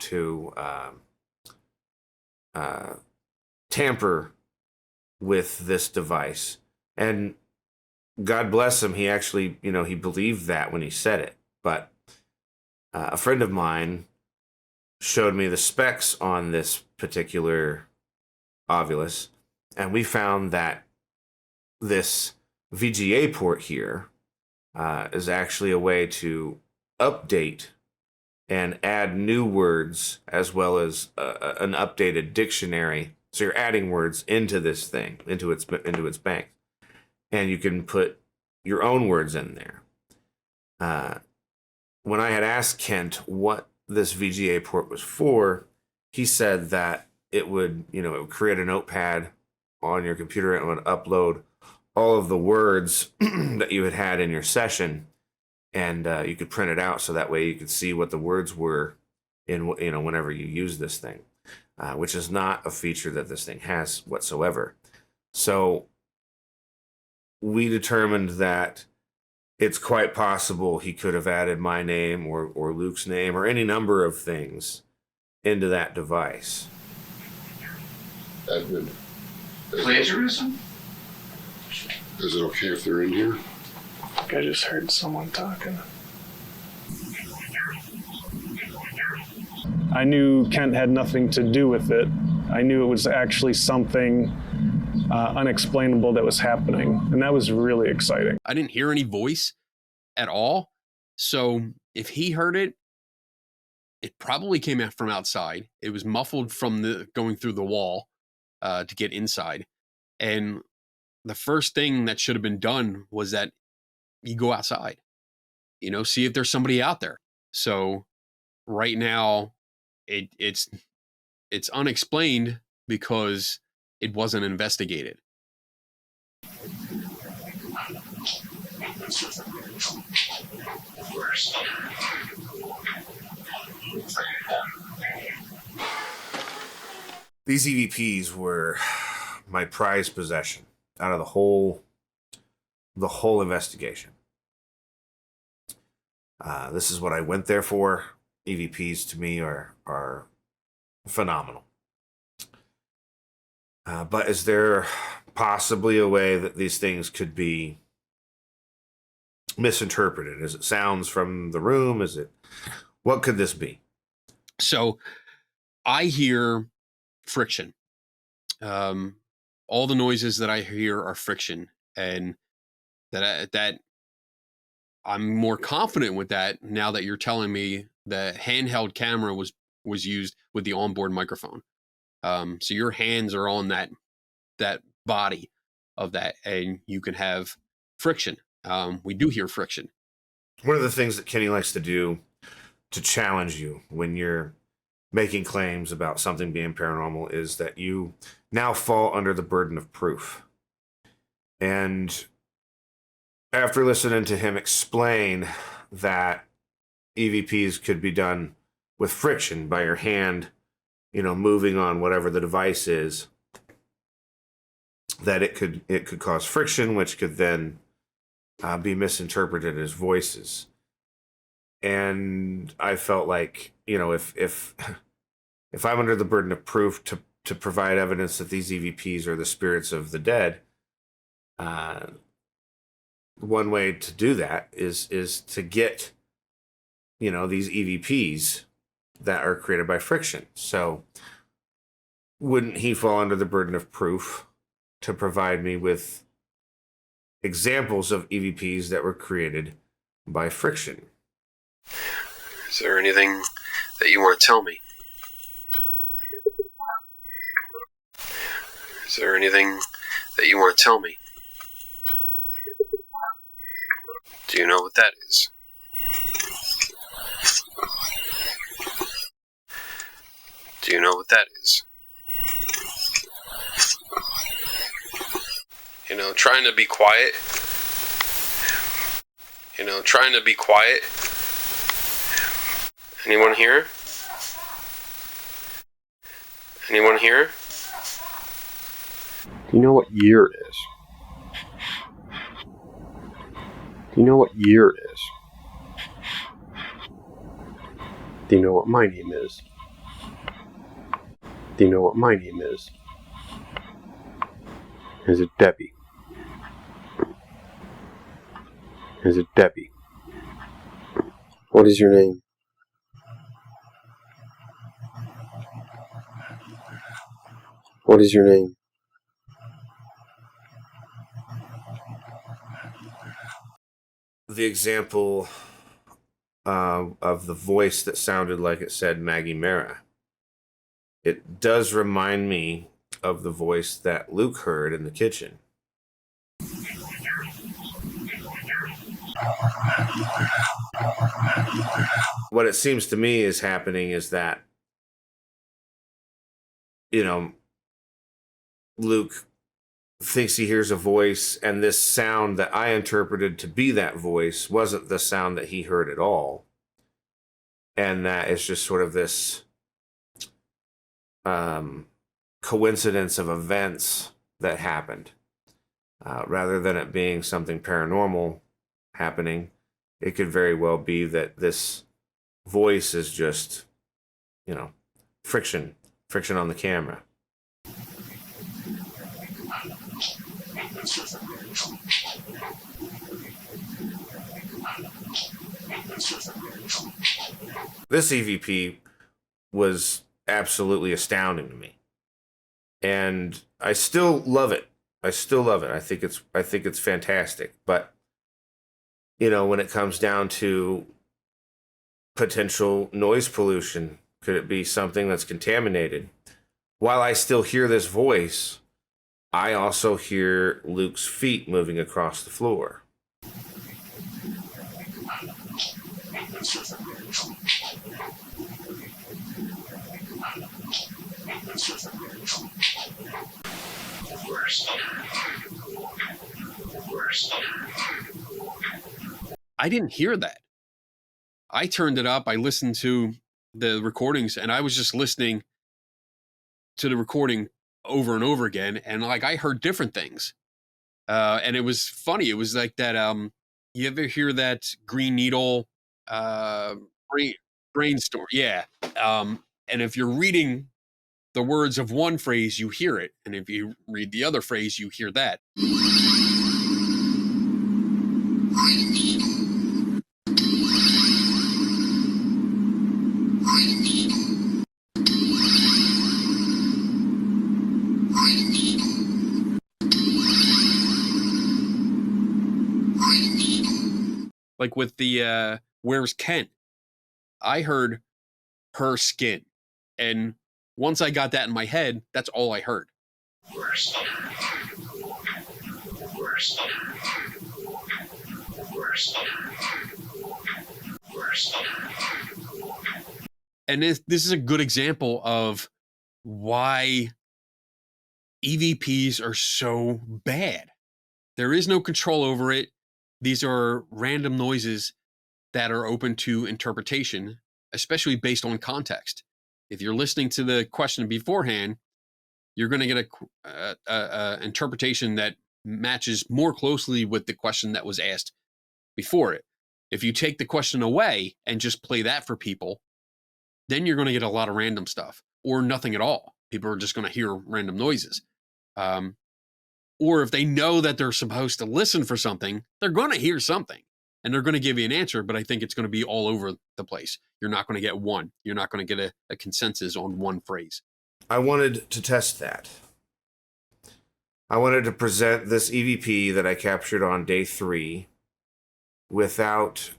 tamper with this device. And God bless him, he actually, he believed that when he said it. But a friend of mine showed me the specs on this particular Ovilus, and we found that this VGA port here is actually a way to update and add new words, as well as an updated dictionary. So you're adding words into this thing, into its bank, and you can put your own words in there. When I had asked Kent what this VGA port was for, he said that it would create a notepad on your computer and it would upload all of the words that you had in your session, and you could print it out so that way you could see what the words were in whenever you use this thing, which is not a feature that this thing has whatsoever. So we determined that it's quite possible he could have added my name or Luke's name or any number of things into that device. Edmund. Plagiarism? Is it okay if they're in here? I think I just heard someone talking. I knew Kent had nothing to do with it. I knew it was actually something unexplainable that was happening, and that was really exciting. I didn't hear any voice at all, so if he heard it, it probably came out from outside. It was muffled from going through the wall to get inside, and the first thing that should have been done was that you go outside, see if there's somebody out there. So right now, it's unexplained because it wasn't investigated. These EVPs were my prized possession out of the whole investigation. This is what I went there for. EVPs to me are phenomenal. But is there possibly a way that these things could be misinterpreted? Is it sounds from the room? What could this be? So I hear friction. All the noises that I hear are friction, and that I'm more confident with that now that you're telling me the handheld camera was used with the onboard microphone. So your hands are on that body of that, and you can have friction. We do hear friction. One of the things that Kenny likes to do to challenge you when you're making claims about something being paranormal is that you now fall under the burden of proof. And after listening to him explain that EVPs could be done with friction by your hand, moving on whatever the device is, that it could cause friction, which could then be misinterpreted as voices. And I felt like, you know, if I'm under the burden of proof to provide evidence that these EVPs are the spirits of the dead, one way to do that is to get, you know, these EVPs that are created by friction. So wouldn't he fall under the burden of proof to provide me with examples of EVPs that were created by friction? Is there anything that you want to tell me? Is there anything that you want to tell me? Do you know what that is? Do you know what that is? You know, trying to be quiet. You know, trying to be quiet. Anyone here? Anyone here? Do you know what year it is? Do you know what year it is? Do you know what my name is? Do you know what my name is? Is it Debbie? Is it Debbie? What is your name? What is your name? The example of the voice that sounded like it said Maggie Mara. It does remind me of the voice that Luke heard in the kitchen. What it seems to me is happening is that, you know, Luke thinks he hears a voice, and this sound that I interpreted to be that voice wasn't the sound that he heard at all. And that is just sort of this coincidence of events that happened. Rather than it being something paranormal happening, it could very well be that this voice is just, you know, friction on the camera. This EVP was absolutely astounding to me, and I still love it. I think it's fantastic. But, you know, when it comes down to potential noise pollution, could it be something that's contaminated? While I still hear this voice, I also hear Luke's feet moving across the floor. I didn't hear that. I turned it up. I listened to the recordings, and I was just listening to the recording over and over again. And like, I heard different things. And it was funny. It was like that. You ever hear that Green Needle, brainstorm? Yeah. And if you're reading the words of one phrase, you hear it. And if you read the other phrase, you hear that. Like with the Where's Ken? I heard her skin. And once I got that in my head, that's all I heard. And this is a good example of why EVPs are so bad. There is no control over it. These are random noises that are open to interpretation, especially based on context. If you're listening to the question beforehand, you're going to get a interpretation that matches more closely with the question that was asked before it. If you take the question away and just play that for people, then you're going to get a lot of random stuff or nothing at all. People are just going to hear random noises. Or if they know that they're supposed to listen for something, they're going to hear something and they're going to give you an answer, but I think it's going to be all over the place. You're not going to get one. You're not going to get a consensus on one phrase. I wanted to test that. I wanted to present this EVP that I captured on day 3 without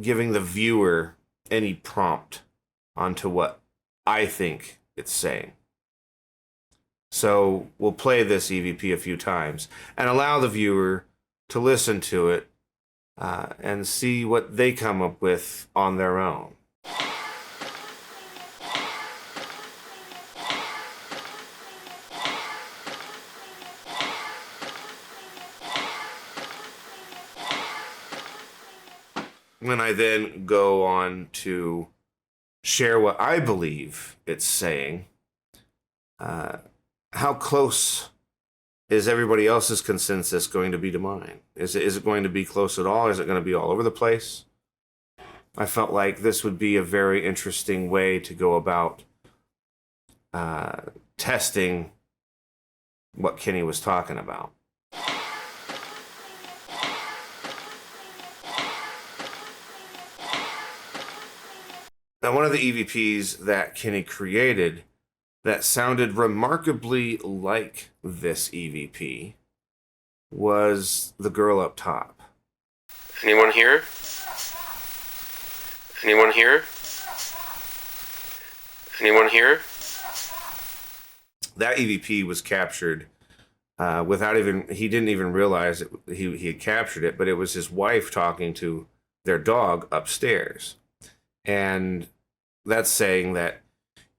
giving the viewer any prompt onto what I think it's saying. So we'll play this EVP a few times and allow the viewer to listen to it and see what they come up with on their own. When I then go on to share what I believe it's saying, how close is everybody else's consensus going to be to mine? Is it going to be close at all? Is it going to be all over the place? I felt like this would be a very interesting way to go about testing what Kenny was talking about. Now, one of the EVPs that Kenny created that sounded remarkably like this EVP was the girl up top. Anyone here? Anyone here? Anyone here? That EVP was captured without even, he didn't even realize he had captured it, but it was his wife talking to their dog upstairs. And that's saying that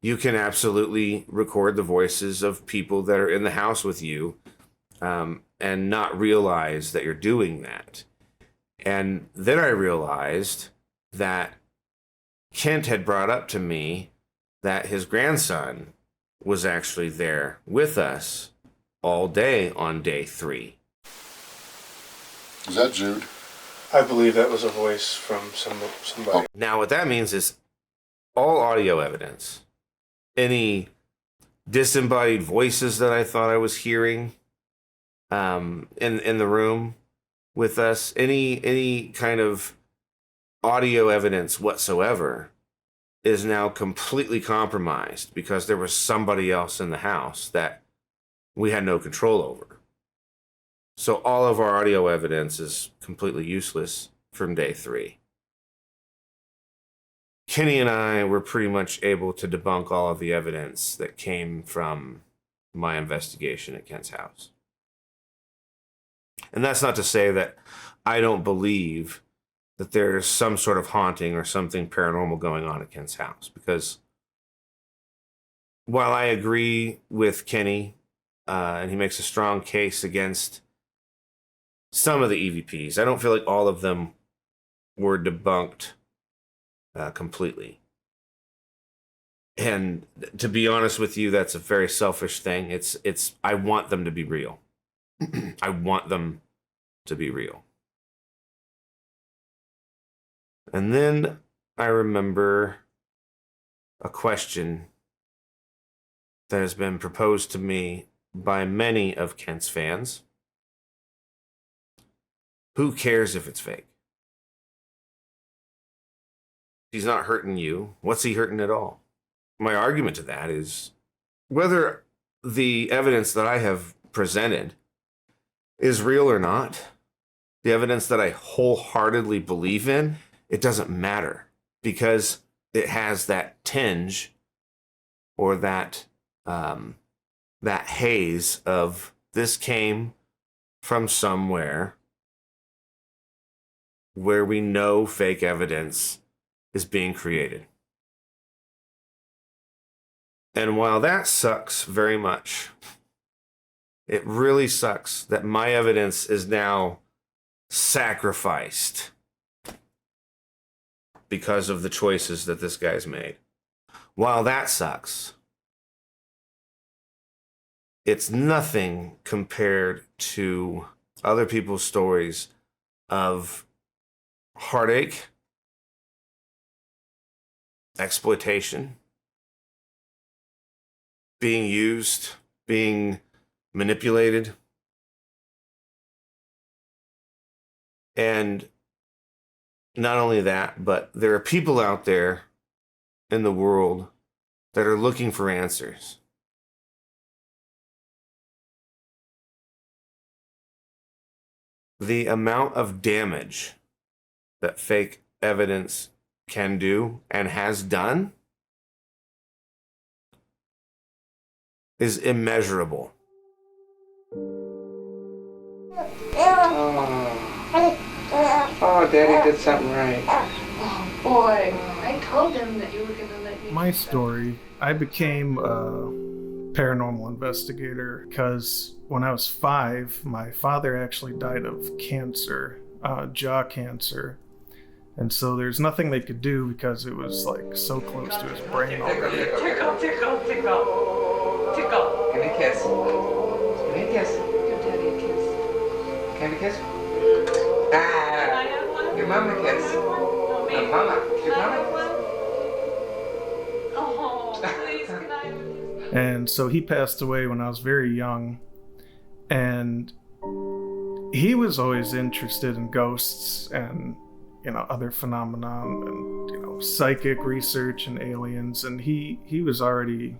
you can absolutely record the voices of people that are in the house with you and not realize that you're doing that. And then I realized that Kent had brought up to me that his grandson was actually there with us all day on day 3. Is that Jude? I believe that was a voice from somebody. Now, what that means is all audio evidence, any disembodied voices that I thought I was hearing in the room with us, any kind of audio evidence whatsoever is now completely compromised because there was somebody else in the house that we had no control over. So all of our audio evidence is completely useless from day 3. Kenny and I were pretty much able to debunk all of the evidence that came from my investigation at Kent's house. And that's not to say that I don't believe that there's some sort of haunting or something paranormal going on at Kent's house, because while I agree with Kenny and he makes a strong case against some of the EVPs, I don't feel like all of them were debunked completely. And to be honest with you, that's a very selfish thing. It's I want them to be real. I want them to be real. And then I remember a question that has been proposed to me by many of Kent's fans. Who cares if it's fake? He's not hurting you. What's he hurting at all? My argument to that is whether the evidence that I have presented is real or not, the evidence that I wholeheartedly believe in, it doesn't matter because it has that tinge or that haze of this came from somewhere where we know fake evidence is being created. And while that sucks very much, it really sucks that my evidence is now sacrificed because of the choices that this guy's made. While that sucks, it's nothing compared to other people's stories of heartache, exploitation, being used, being manipulated. And not only that, but there are people out there in the world that are looking for answers. The amount of damage that fake evidence can do and has done is immeasurable. Oh, Daddy did something right. Boy, I told him that you were gonna let me. My story, I became a paranormal investigator because when I was 5, my father actually died of cancer, jaw cancer. And so there's nothing they could do because it was like so close to his brain already. Tickle. Give me a kiss. Give me a kiss. Give Daddy a kiss. Can I have a kiss? Ah! Give Mama a kiss. No, Mama. Give Mama a kiss. Oh, please, can I have a kiss? And so he passed away when I was very young. And he was always interested in ghosts and, you know, other phenomenon and, you know, psychic research and aliens. And he was already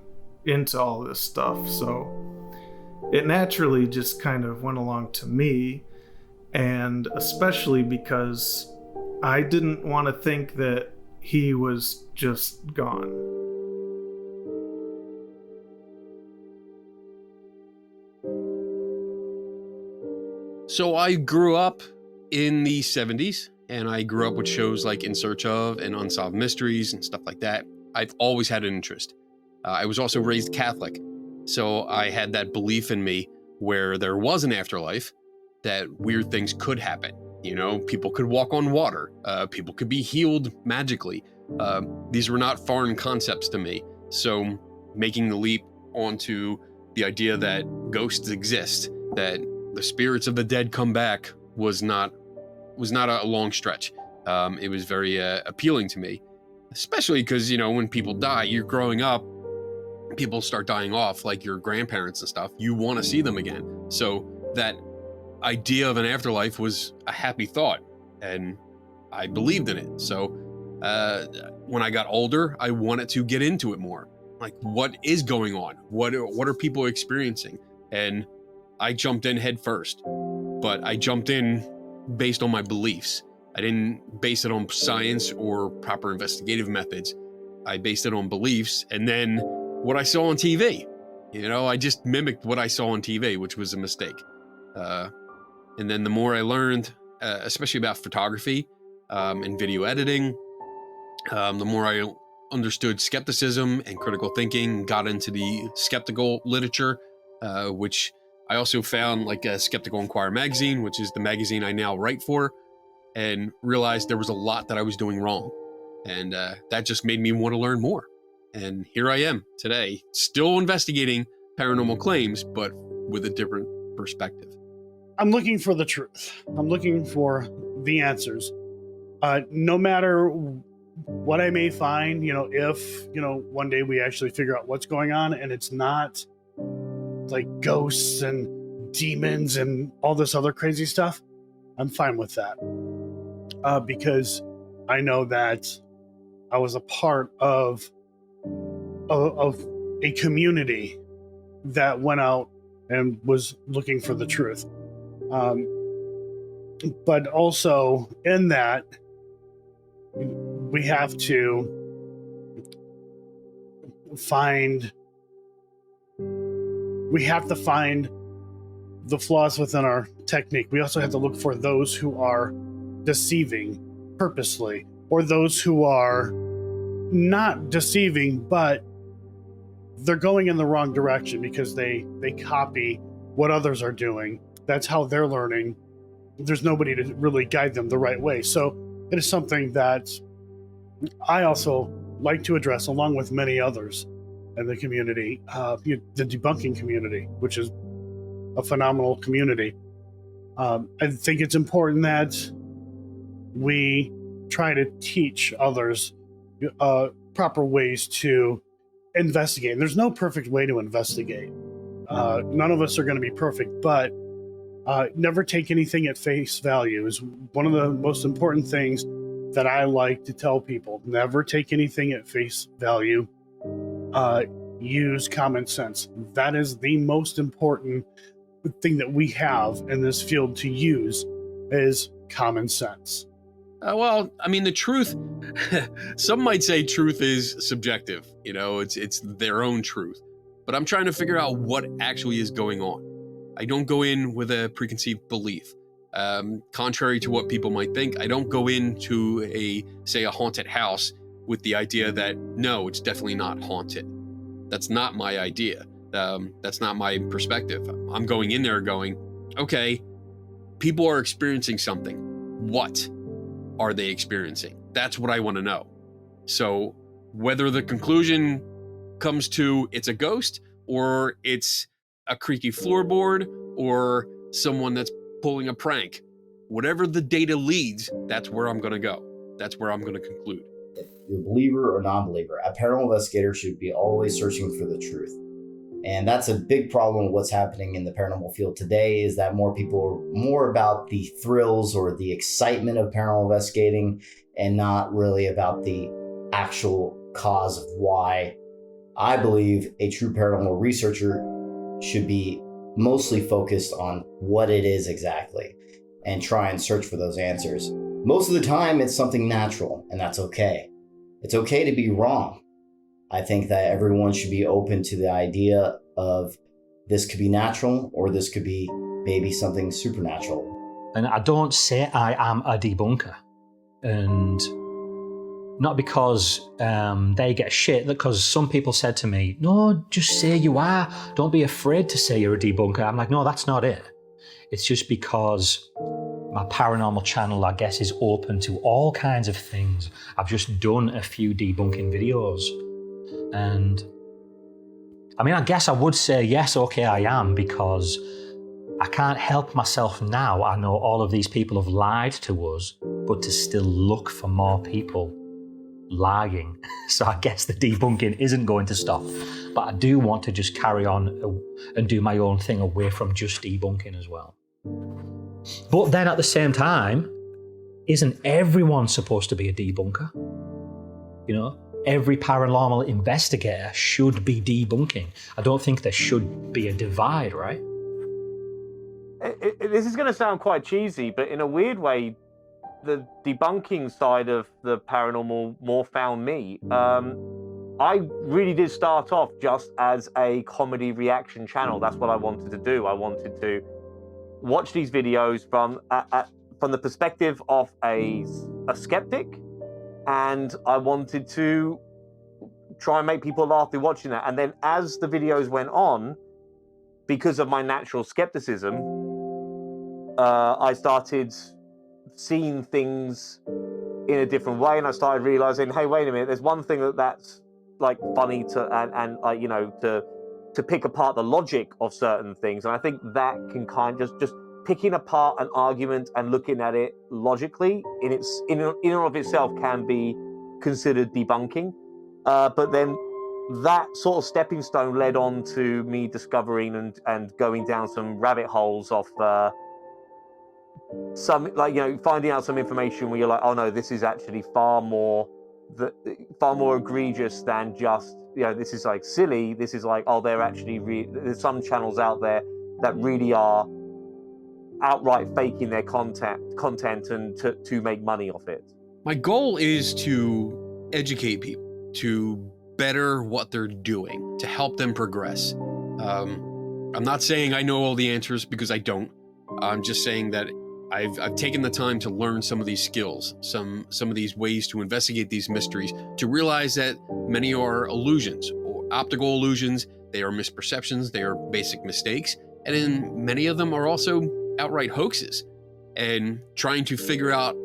into all this stuff. So it naturally just kind of went along to me. And especially because I didn't want to think that he was just gone. So I grew up in the 70s, and I grew up with shows like In Search of and Unsolved Mysteries and stuff like that. I've always had an interest. I was also raised Catholic, so I had that belief in me where there was an afterlife, that weird things could happen. You know, people could walk on water. People could be healed magically. These were not foreign concepts to me. So making the leap onto the idea that ghosts exist, that the spirits of the dead come back was not a long stretch. It was very appealing to me, especially because, you know, when people die, you're growing up, people start dying off, like your grandparents and stuff. You want to see them again. So that idea of an afterlife was a happy thought, and I believed in it. So when I got older, I wanted to get into it more. Like, what is going on? What are people experiencing? And I jumped in head first, but I jumped in based on my beliefs. I didn't base it on science or proper investigative methods. I based it on beliefs and then what I saw on TV. You know, I just mimicked what I saw on TV, which was a mistake. And then the more I learned, especially about photography and video editing, the more I understood skepticism and critical thinking, got into the skeptical literature, which I also found like a Skeptical Inquirer magazine, which is the magazine I now write for, and realized there was a lot that I was doing wrong. And that just made me want to learn more. And here I am today, still investigating paranormal claims, but with a different perspective. I'm looking for the truth. I'm looking for the answers. No matter what I may find, you know, if, you know, one day we actually figure out what's going on and it's not like ghosts and demons and all this other crazy stuff, I'm fine with that. Because I know that I was a part of a community that went out and was looking for the truth. But also in that, we have to find the flaws within our technique. We also have to look for those who are deceiving purposely, or those who are not deceiving, but they're going in the wrong direction because they copy what others are doing. That's how they're learning. There's nobody to really guide them the right way. So it is something that I also like to address, along with many others, and the community, the debunking community, which is a phenomenal community. I think it's important that we try to teach others proper ways to investigate. And there's no perfect way to investigate. None of us are going to be perfect, but never take anything at face value is one of the most important things that I like to tell people. Never take anything at face value. Use common sense. That is the most important thing that we have in this field to use is common sense. Well, I mean, the truth, some might say truth is subjective. You know, it's their own truth. But I'm trying to figure out what actually is going on. I don't go in with a preconceived belief. Contrary to what people might think, I don't go into say a haunted house with the idea that, no, it's definitely not haunted. That's not my idea. That's not my perspective. I'm going in there going, okay, people are experiencing something. What are they experiencing? That's what I want to know. So whether the conclusion comes to it's a ghost or it's a creaky floorboard or someone that's pulling a prank, whatever the data leads, that's where I'm going to go. That's where I'm going to conclude. If you're a believer or non-believer, a paranormal investigator should be always searching for the truth. And that's a big problem with what's happening in the paranormal field today is that more people are more about the thrills or the excitement of paranormal investigating and not really about the actual cause of why. I believe a true paranormal researcher should be mostly focused on what it is exactly and try and search for those answers. Most of the time, it's something natural, and that's okay. It's okay to be wrong. I think that everyone should be open to the idea of this could be natural or this could be maybe something supernatural. And I don't say I am a debunker. And not because they get shit, because some people said to me, no, just say you are. Don't be afraid to say you're a debunker. I'm like, no, that's not it. It's just because my paranormal channel, I guess, is open to all kinds of things. I've just done a few debunking videos. And I mean, I guess I would say, yes, okay, I am, because I can't help myself now. I know all of these people have lied to us, but to still look for more people lying. So I guess the debunking isn't going to stop. But I do want to just carry on and do my own thing away from just debunking as well. But then at the same time, isn't everyone supposed to be a debunker? You know? Every paranormal investigator should be debunking. I don't think there should be a divide, right? This is going to sound quite cheesy, but in a weird way, the debunking side of the paranormal more found me. I really did start off just as a comedy reaction channel. That's what I wanted to do. I wanted to watch these videos from the perspective of a skeptic. And I wanted to try and make people laugh through watching that. And then as the videos went on, because of my natural skepticism, I started seeing things in a different way. And I started realizing, hey, wait a minute, there's one thing that's like funny to pick apart the logic of certain things. And I think that can kind of just picking apart an argument and looking at it logically in and of itself can be considered debunking. But then that sort of stepping stone led on to me discovering and going down some rabbit holes of finding out some information where you're like, oh no, this is actually far more egregious than just, this is like silly. This is like, oh, they're actually there's some channels out there that really are outright faking their content and to make money off it. My goal is to educate people, to better what they're doing, to help them progress. I'm not saying I know all the answers, because I don't. I'm just saying that I've taken the time to learn some of these skills, some of these ways to investigate these mysteries, to realize that many are illusions or optical illusions. They are misperceptions. They are basic mistakes. And then many of them are also outright hoaxes, and trying to figure out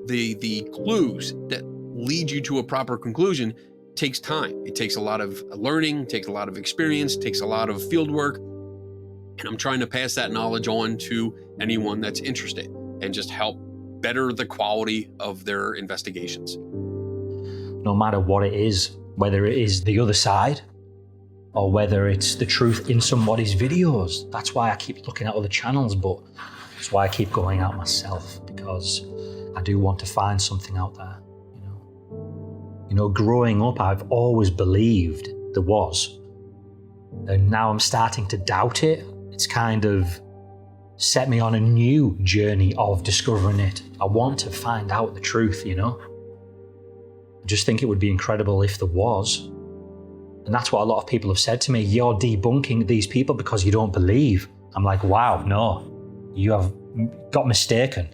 the clues that lead you to a proper conclusion takes time. It takes a lot of learning, takes a lot of experience, takes a lot of field work. And I'm trying to pass that knowledge on to anyone that's interested and just help better the quality of their investigations. No matter what it is, whether it is the other side or whether it's the truth in somebody's videos. That's why I keep looking at other channels, but that's why I keep going out myself, because I do want to find something out there. You know, growing up, I've always believed there was. And now I'm starting to doubt it. It's kind of set me on a new journey of discovering it. I want to find out the truth, you know? I just think it would be incredible if there was. And that's what a lot of people have said to me. You're debunking these people because you don't believe. I'm like, wow, no, you have got mistaken.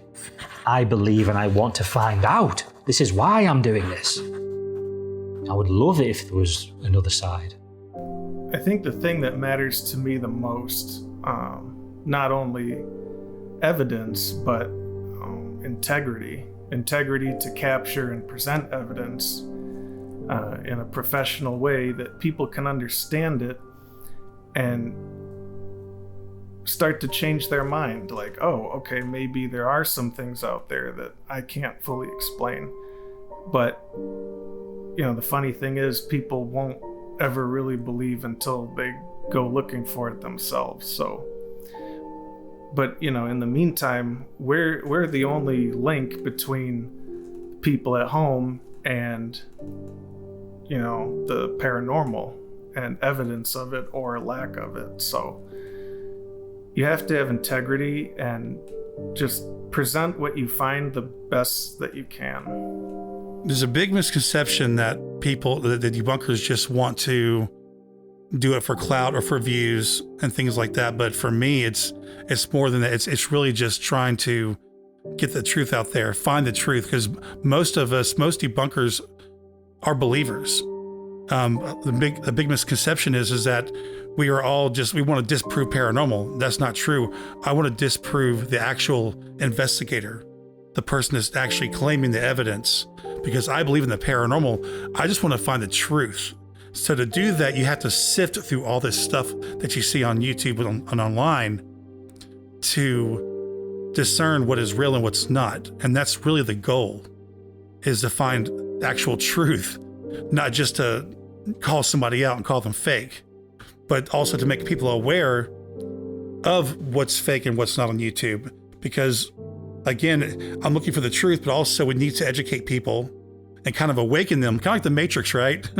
I believe and I want to find out. This is why I'm doing this. I would love it if there was another side. I think the thing that matters to me the most, not only evidence, but integrity. Integrity to capture and present evidence in a professional way that people can understand it and start to change their mind. Like, oh, okay, maybe there are some things out there that I can't fully explain. But, you know, the funny thing is people won't ever really believe until they go looking for it themselves. So, but, you know, in the meantime, we're the only link between people at home and, you know, the paranormal and evidence of it or lack of it. So you have to have integrity and just present what you find the best that you can. There's a big misconception that people, the debunkers, just want to do it for clout or for views and things like that. But for me, it's more than that. It's really just trying to get the truth out there, find the truth, because most debunkers are believers. The big misconception is that we are all we want to disprove paranormal. That's not true. I want to disprove the actual investigator, the person that's actually claiming the evidence, because I believe in the paranormal. I just want to find the truth. So to do that, you have to sift through all this stuff that you see on YouTube and online to discern what is real and what's not. And that's really the goal, is to find actual truth, not just to call somebody out and call them fake, but also to make people aware of what's fake and what's not on YouTube. Because again, I'm looking for the truth, but also we need to educate people and kind of awaken them, kind of like the Matrix, right?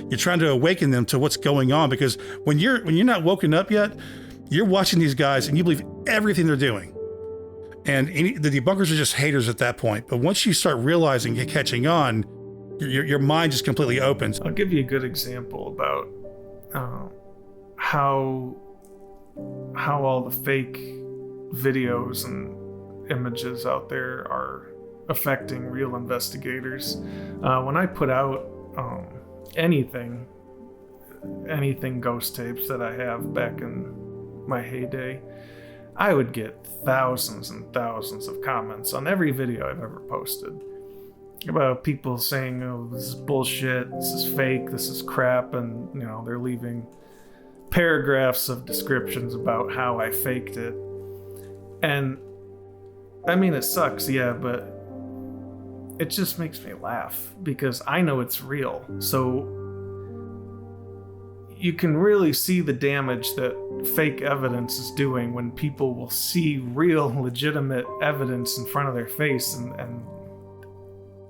You're trying to awaken them to what's going on, because when you're not woken up yet, you're watching these guys and you believe everything they're doing. And the debunkers are just haters at that point. But once you start realizing and catching on, your mind just completely opens. I'll give you a good example about how all the fake videos and images out there are affecting real investigators. When I put out anything ghost tapes that I have back in my heyday, I would get thousands and thousands of comments on every video I've ever posted about people saying, oh, this is bullshit, this is fake, this is crap, and, you know, they're leaving paragraphs of descriptions about how I faked it. And I mean, it sucks, yeah, but it just makes me laugh because I know it's real. So you can really see the damage that fake evidence is doing when people will see real, legitimate evidence in front of their face and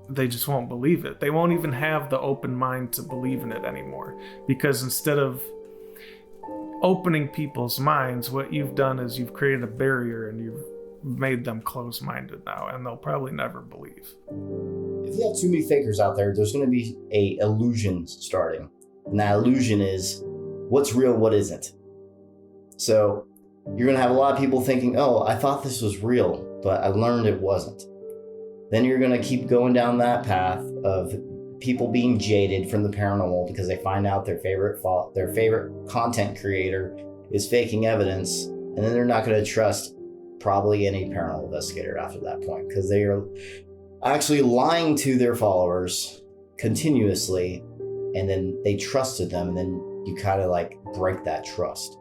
they just won't believe it. They won't even have the open mind to believe in it anymore, because instead of opening people's minds, what you've done is you've created a barrier and you've made them close-minded now, and they'll probably never believe. If you have too many fakers out there, there's going to be a illusion starting, and that illusion is what's real, what isn't. So you're going to have a lot of people thinking, oh, I thought this was real, but I learned it wasn't. Then you're going to keep going down that path of people being jaded from the paranormal because they find out their favorite content creator is faking evidence, and then they're not going to trust probably any paranormal investigator after that point, because they are actually lying to their followers continuously and then they trusted them, and then you kind of like break that trust.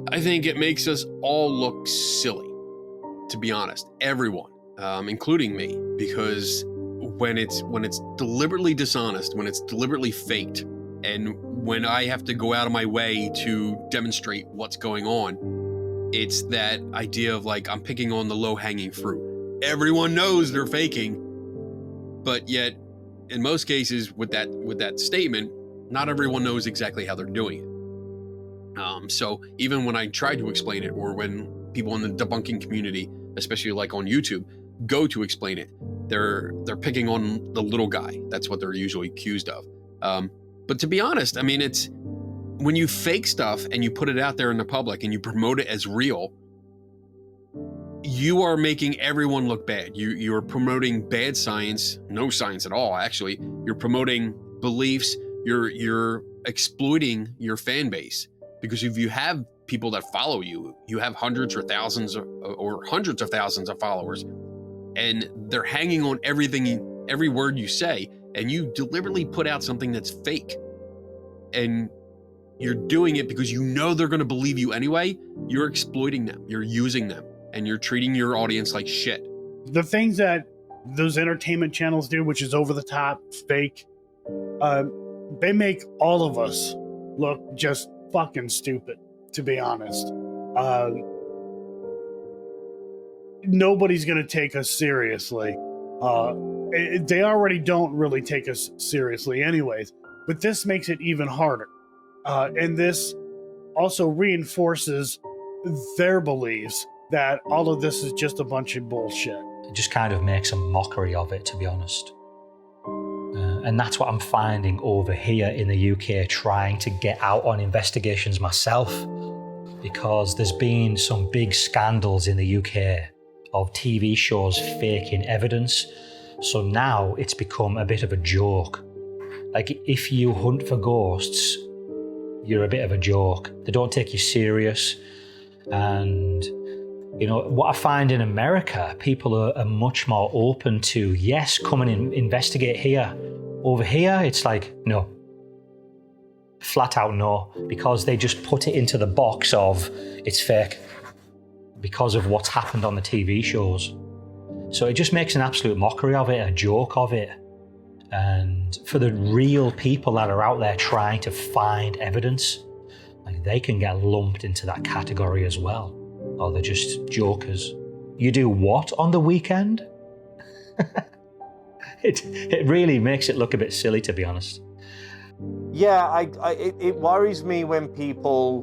I think it makes us all look silly, to be honest, everyone, including me, because when it's deliberately dishonest, when it's deliberately faked, and when I have to go out of my way to demonstrate what's going on, it's that idea of like I'm picking on the low-hanging fruit. Everyone knows they're faking, but yet in most cases with that statement, not everyone knows exactly how they're doing it. So even when I try to explain it, or when people in the debunking community, especially like on YouTube, go to explain it, they're picking on the little guy. That's what they're usually accused of. But to be honest, I mean, it's when you fake stuff and you put it out there in the public and you promote it as real, you are making everyone look bad. You're promoting bad science, no science at all, actually. You're promoting beliefs. You're exploiting your fan base. Because if you have people that follow you, you have hundreds or thousands or hundreds of thousands of followers, and they're hanging on every word you say, and you deliberately put out something that's fake, and you're doing it because you know they're going to believe you anyway, you're exploiting them, you're using them, and you're treating your audience like shit. The things that those entertainment channels do, which is over the top, fake, they make all of us look just fucking stupid, to be honest. Nobody's gonna take us seriously. They already don't really take us seriously anyways, but this makes it even harder. And this also reinforces their beliefs that all of this is just a bunch of bullshit. It just kind of makes a mockery of it, to be honest. And that's what I'm finding over here in the UK, trying to get out on investigations myself, because there's been some big scandals in the UK of TV shows faking evidence. So now it's become a bit of a joke. Like, if you hunt for ghosts, you're a bit of a joke. They don't take you serious. And, you know, what I find in America, people are much more open to, yes, come and investigate here. Over here, it's like, no. Flat out no, because they just put it into the box of it's fake because of what's happened on the TV shows. So it just makes an absolute mockery of it, a joke of it. And for the real people that are out there trying to find evidence, like, they can get lumped into that category as well. Or they're just jokers. You do what on the weekend? It really makes it look a bit silly, to be honest. Yeah, it worries me when people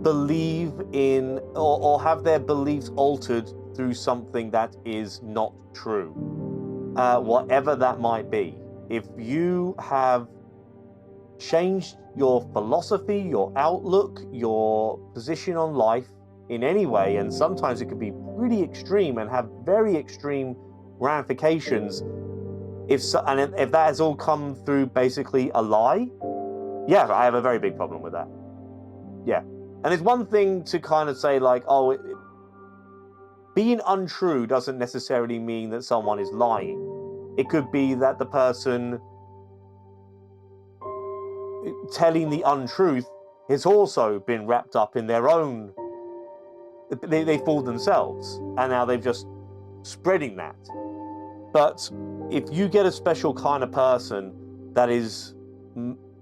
believe in or have their beliefs altered through something that is not true, whatever that might be. If you have changed your philosophy, your outlook, your position on life in any way, and sometimes it can be pretty extreme and have very extreme ramifications, if that has all come through basically a lie, yeah, I have a very big problem with that. Yeah. And it's one thing to kind of say like, oh, being untrue doesn't necessarily mean that someone is lying. It could be that the person telling the untruth has also been wrapped up in their own, they fooled themselves, and now they've just spreading that. But if you get a special kind of person that is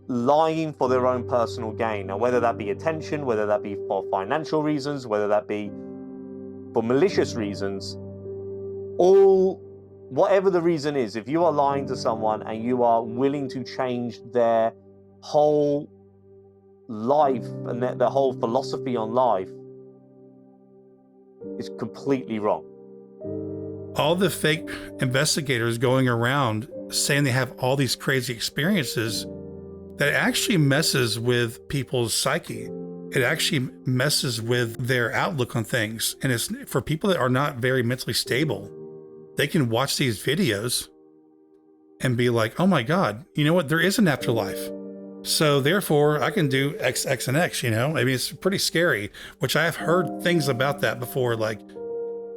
lying for their own personal gain, now whether that be attention, whether that be for financial reasons, whether that be for malicious reasons, whatever the reason is, if you are lying to someone and you are willing to change their whole life and their whole philosophy on life, it's completely wrong. All the fake investigators going around saying they have all these crazy experiences, that actually messes with people's psyche. It actually messes with their outlook on things. And it's for people that are not very mentally stable. They can watch these videos and be like, oh my God, you know what? There is an afterlife. So therefore I can do X, X, and X, you know? I mean, it's pretty scary, which I have heard things about that before, like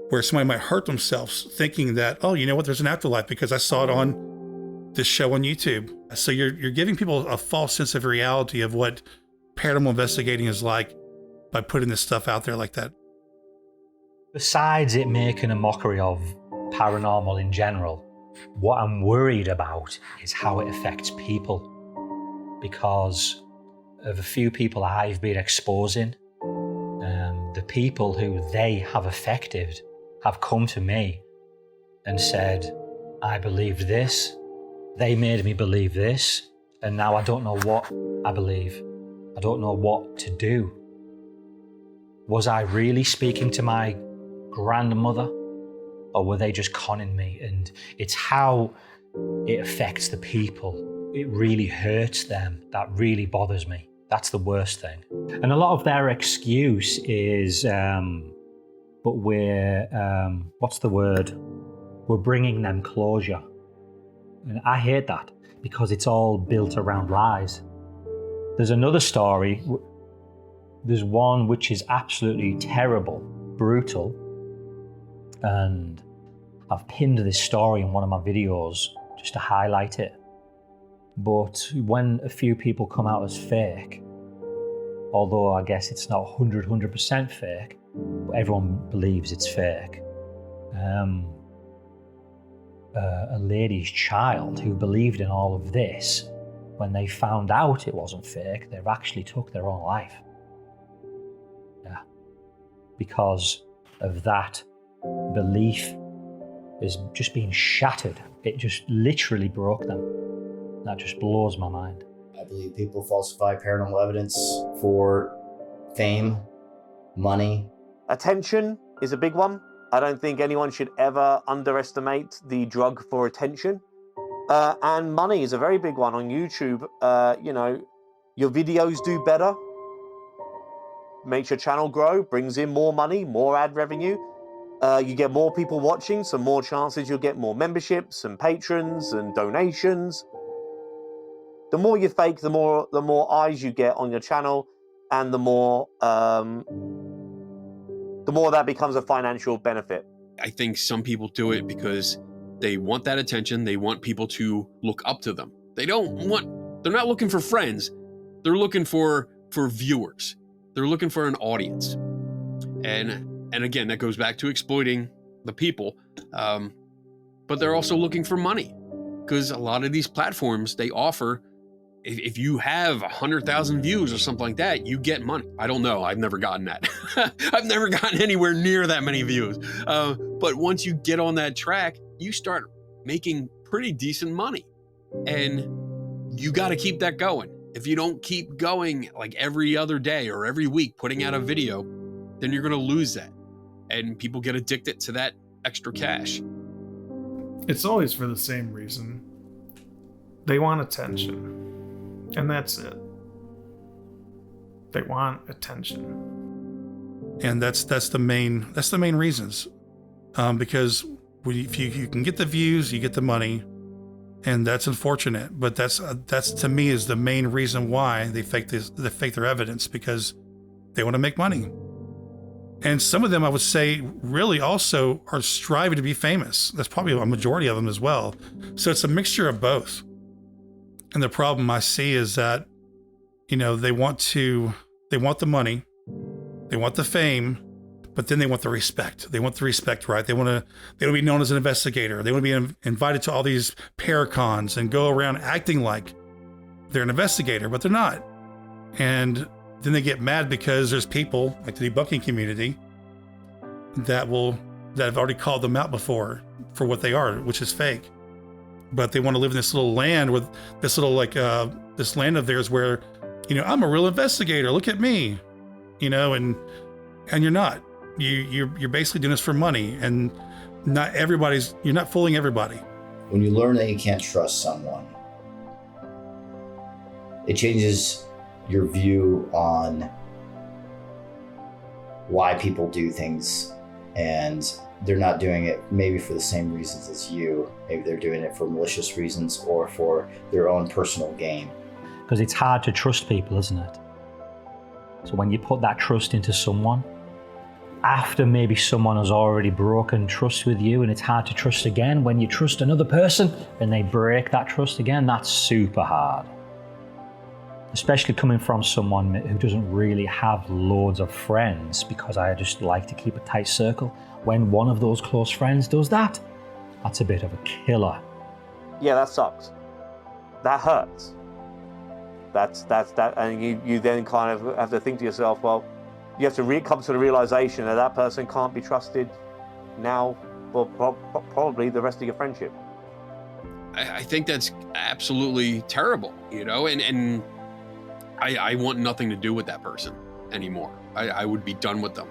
where somebody might hurt themselves thinking that, oh, you know what? There's an afterlife because I saw it on this show on YouTube. So you're giving people a false sense of reality of what paranormal investigating is like by putting this stuff out there like that. Besides it making a mockery of paranormal in general, what I'm worried about is how it affects people, because of a few people I've been exposing. The people who they have affected have come to me and said, I believed this, they made me believe this, and now I don't know what I believe. I don't know what to do. Was I really speaking to my grandmother, or were they just conning me? And it's how it affects the people. It really hurts them. That really bothers me. That's the worst thing. And a lot of their excuse is, but we're, what's the word? We're bringing them closure. And I hate that, because it's all built around lies. There's another story. There's one which is absolutely terrible, brutal. And I've pinned this story in one of my videos just to highlight it. But when a few people come out as fake, although I guess it's not 100% fake, but everyone believes it's fake. A lady's child who believed in all of this, when they found out it wasn't fake, they've actually took their own life. Yeah. Because of that belief is just being shattered. It just literally broke them. That just blows my mind. I believe people falsify paranormal evidence for fame, money. Attention is a big one. I don't think anyone should ever underestimate the drug for attention. And money is a very big one on YouTube. You know, your videos do better, makes your channel grow, brings in more money, more ad revenue. You get more people watching, so more chances you'll get more memberships and patrons and donations. The more you fake, the more eyes you get on your channel, and the more that becomes a financial benefit. I think some people do it because they want that attention. They want people to look up to them. They're not looking for friends. They're looking for viewers. They're looking for an audience. And again, that goes back to exploiting the people. But they're also looking for money, because a lot of these platforms, they offer, if you have 100,000 views or something like that, you get money. I don't know. I've never gotten that. I've never gotten anywhere near that many views. But once you get on that track, you start making pretty decent money. And you got to keep that going. If you don't keep going like every other day or every week putting out a video, then you're going to lose that. And people get addicted to that extra cash. It's always for the same reason. They want attention. And that's it. They want attention. And that's the main reasons. Because if you can get the views, you get the money, and that's unfortunate. But that's to me is the main reason why they fake their evidence, because they want to make money. And some of them, I would say, really also are striving to be famous. That's probably a majority of them as well. So it's a mixture of both. And the problem I see is that, you know, they want the money, they want the fame, but then they want the respect. They want the respect, right? They want to be known as an investigator. They want to be invited to all these paracons and go around acting like they're an investigator, but they're not. And then they get mad because there's people like the debunking community that have already called them out before for what they are, which is fake. But they want to live in this little land with this little this land of theirs where, you know, I'm a real investigator. Look at me, you know, and you're not. You're basically doing this for money, and you're not fooling everybody. When you learn that you can't trust someone, it changes your view on why people do things, and they're not doing it maybe for the same reasons as you. Maybe they're doing it for malicious reasons or for their own personal gain. Because it's hard to trust people, isn't it? So when you put that trust into someone, after maybe someone has already broken trust with you and it's hard to trust again. When you trust another person and they break that trust again, that's super hard. Especially coming from someone who doesn't really have loads of friends, because I just like to keep a tight circle. When one of those close friends does that, that's a bit of a killer. Yeah, that sucks. That hurts. That's that, and you then kind of have to think to yourself, well, you have to come to the realization that that person can't be trusted now for probably the rest of your friendship. I think that's absolutely terrible, you know, and I want nothing to do with that person anymore. I would be done with them,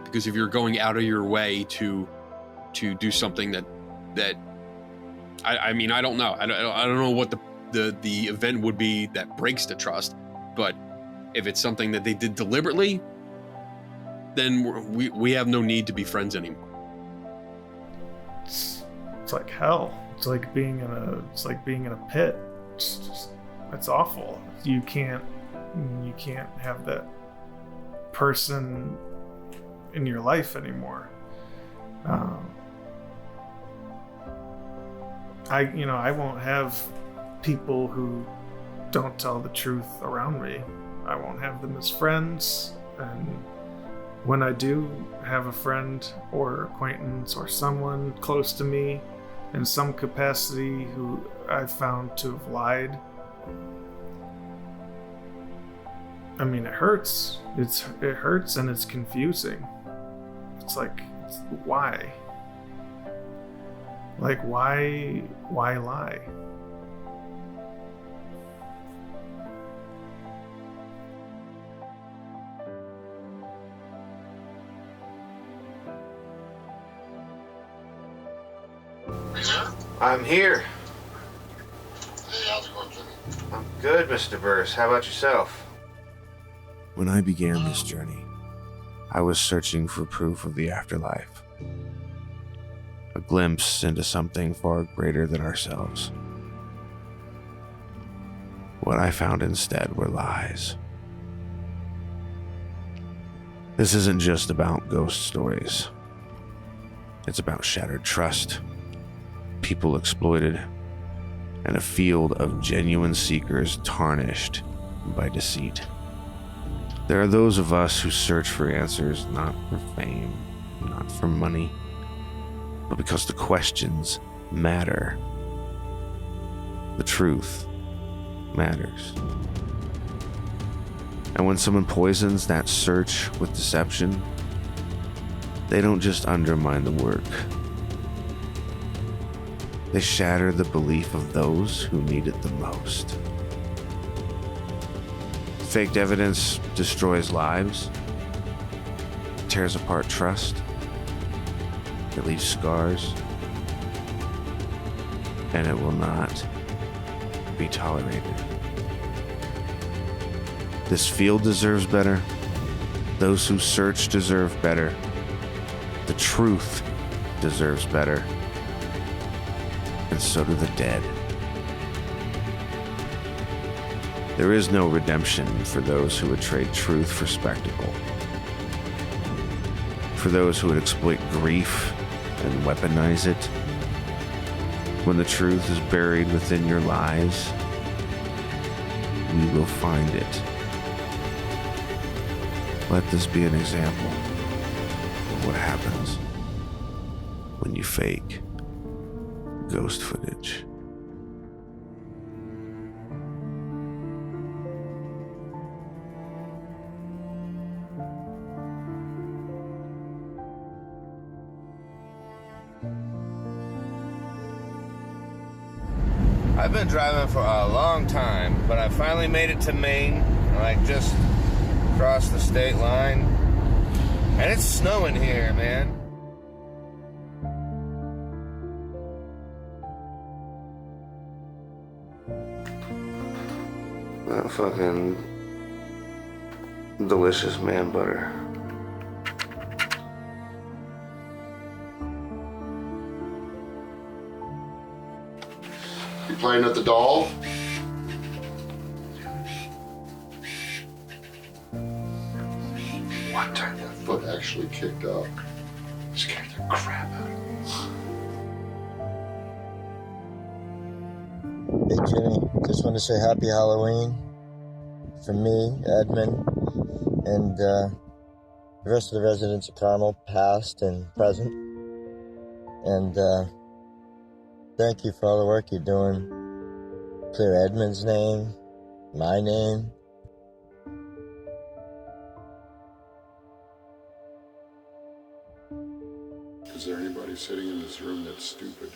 because if you're going out of your way to do something that I mean, I don't know. I don't know what the event would be that breaks the trust, but if it's something that they did deliberately, then we have no need to be friends anymore. It's like hell. It's like being in a pit. It's awful. You can't have that person in your life anymore. I won't have people who don't tell the truth around me. I won't have them as friends, and when I do have a friend or acquaintance or someone close to me in some capacity who I've found to have lied, I mean, it hurts. It hurts and it's confusing. It's like, why? Like, why lie? I'm here. Hey, how's it going, Jimmy? I'm good, Mr. Burris. How about yourself? When I began this journey, I was searching for proof of the afterlife. A glimpse into something far greater than ourselves. What I found instead were lies. This isn't just about ghost stories. It's about shattered trust, people exploited, and a field of genuine seekers tarnished by deceit. There are those of us who search for answers not for fame, not for money, but because the questions matter. The truth matters. And when someone poisons that search with deception, they don't just undermine the work. They shatter the belief of those who need it the most. Faked evidence destroys lives, tears apart trust, it leaves scars, and it will not be tolerated. This field deserves better. Those who search deserve better. The truth deserves better. And so do the dead. There is no redemption for those who would trade truth for spectacle. For those who would exploit grief and weaponize it. When the truth is buried within your lies, we will find it. Let this be an example of what happens when you fake ghost footage. I've been driving for a long time, but I finally made it to Maine. I just crossed the state line. And it's snowing here, man. That fucking delicious man butter. You playing at the doll? What? That foot actually actually kicked up. Scared the crap out of me. Hey Jimmy, just want to say happy Halloween from me, Edmund, and the rest of the residents of Carmel, past and present. And thank you for all the work you're doing. Clear Edmund's name, my name. Is there anybody sitting in this room that's stupid?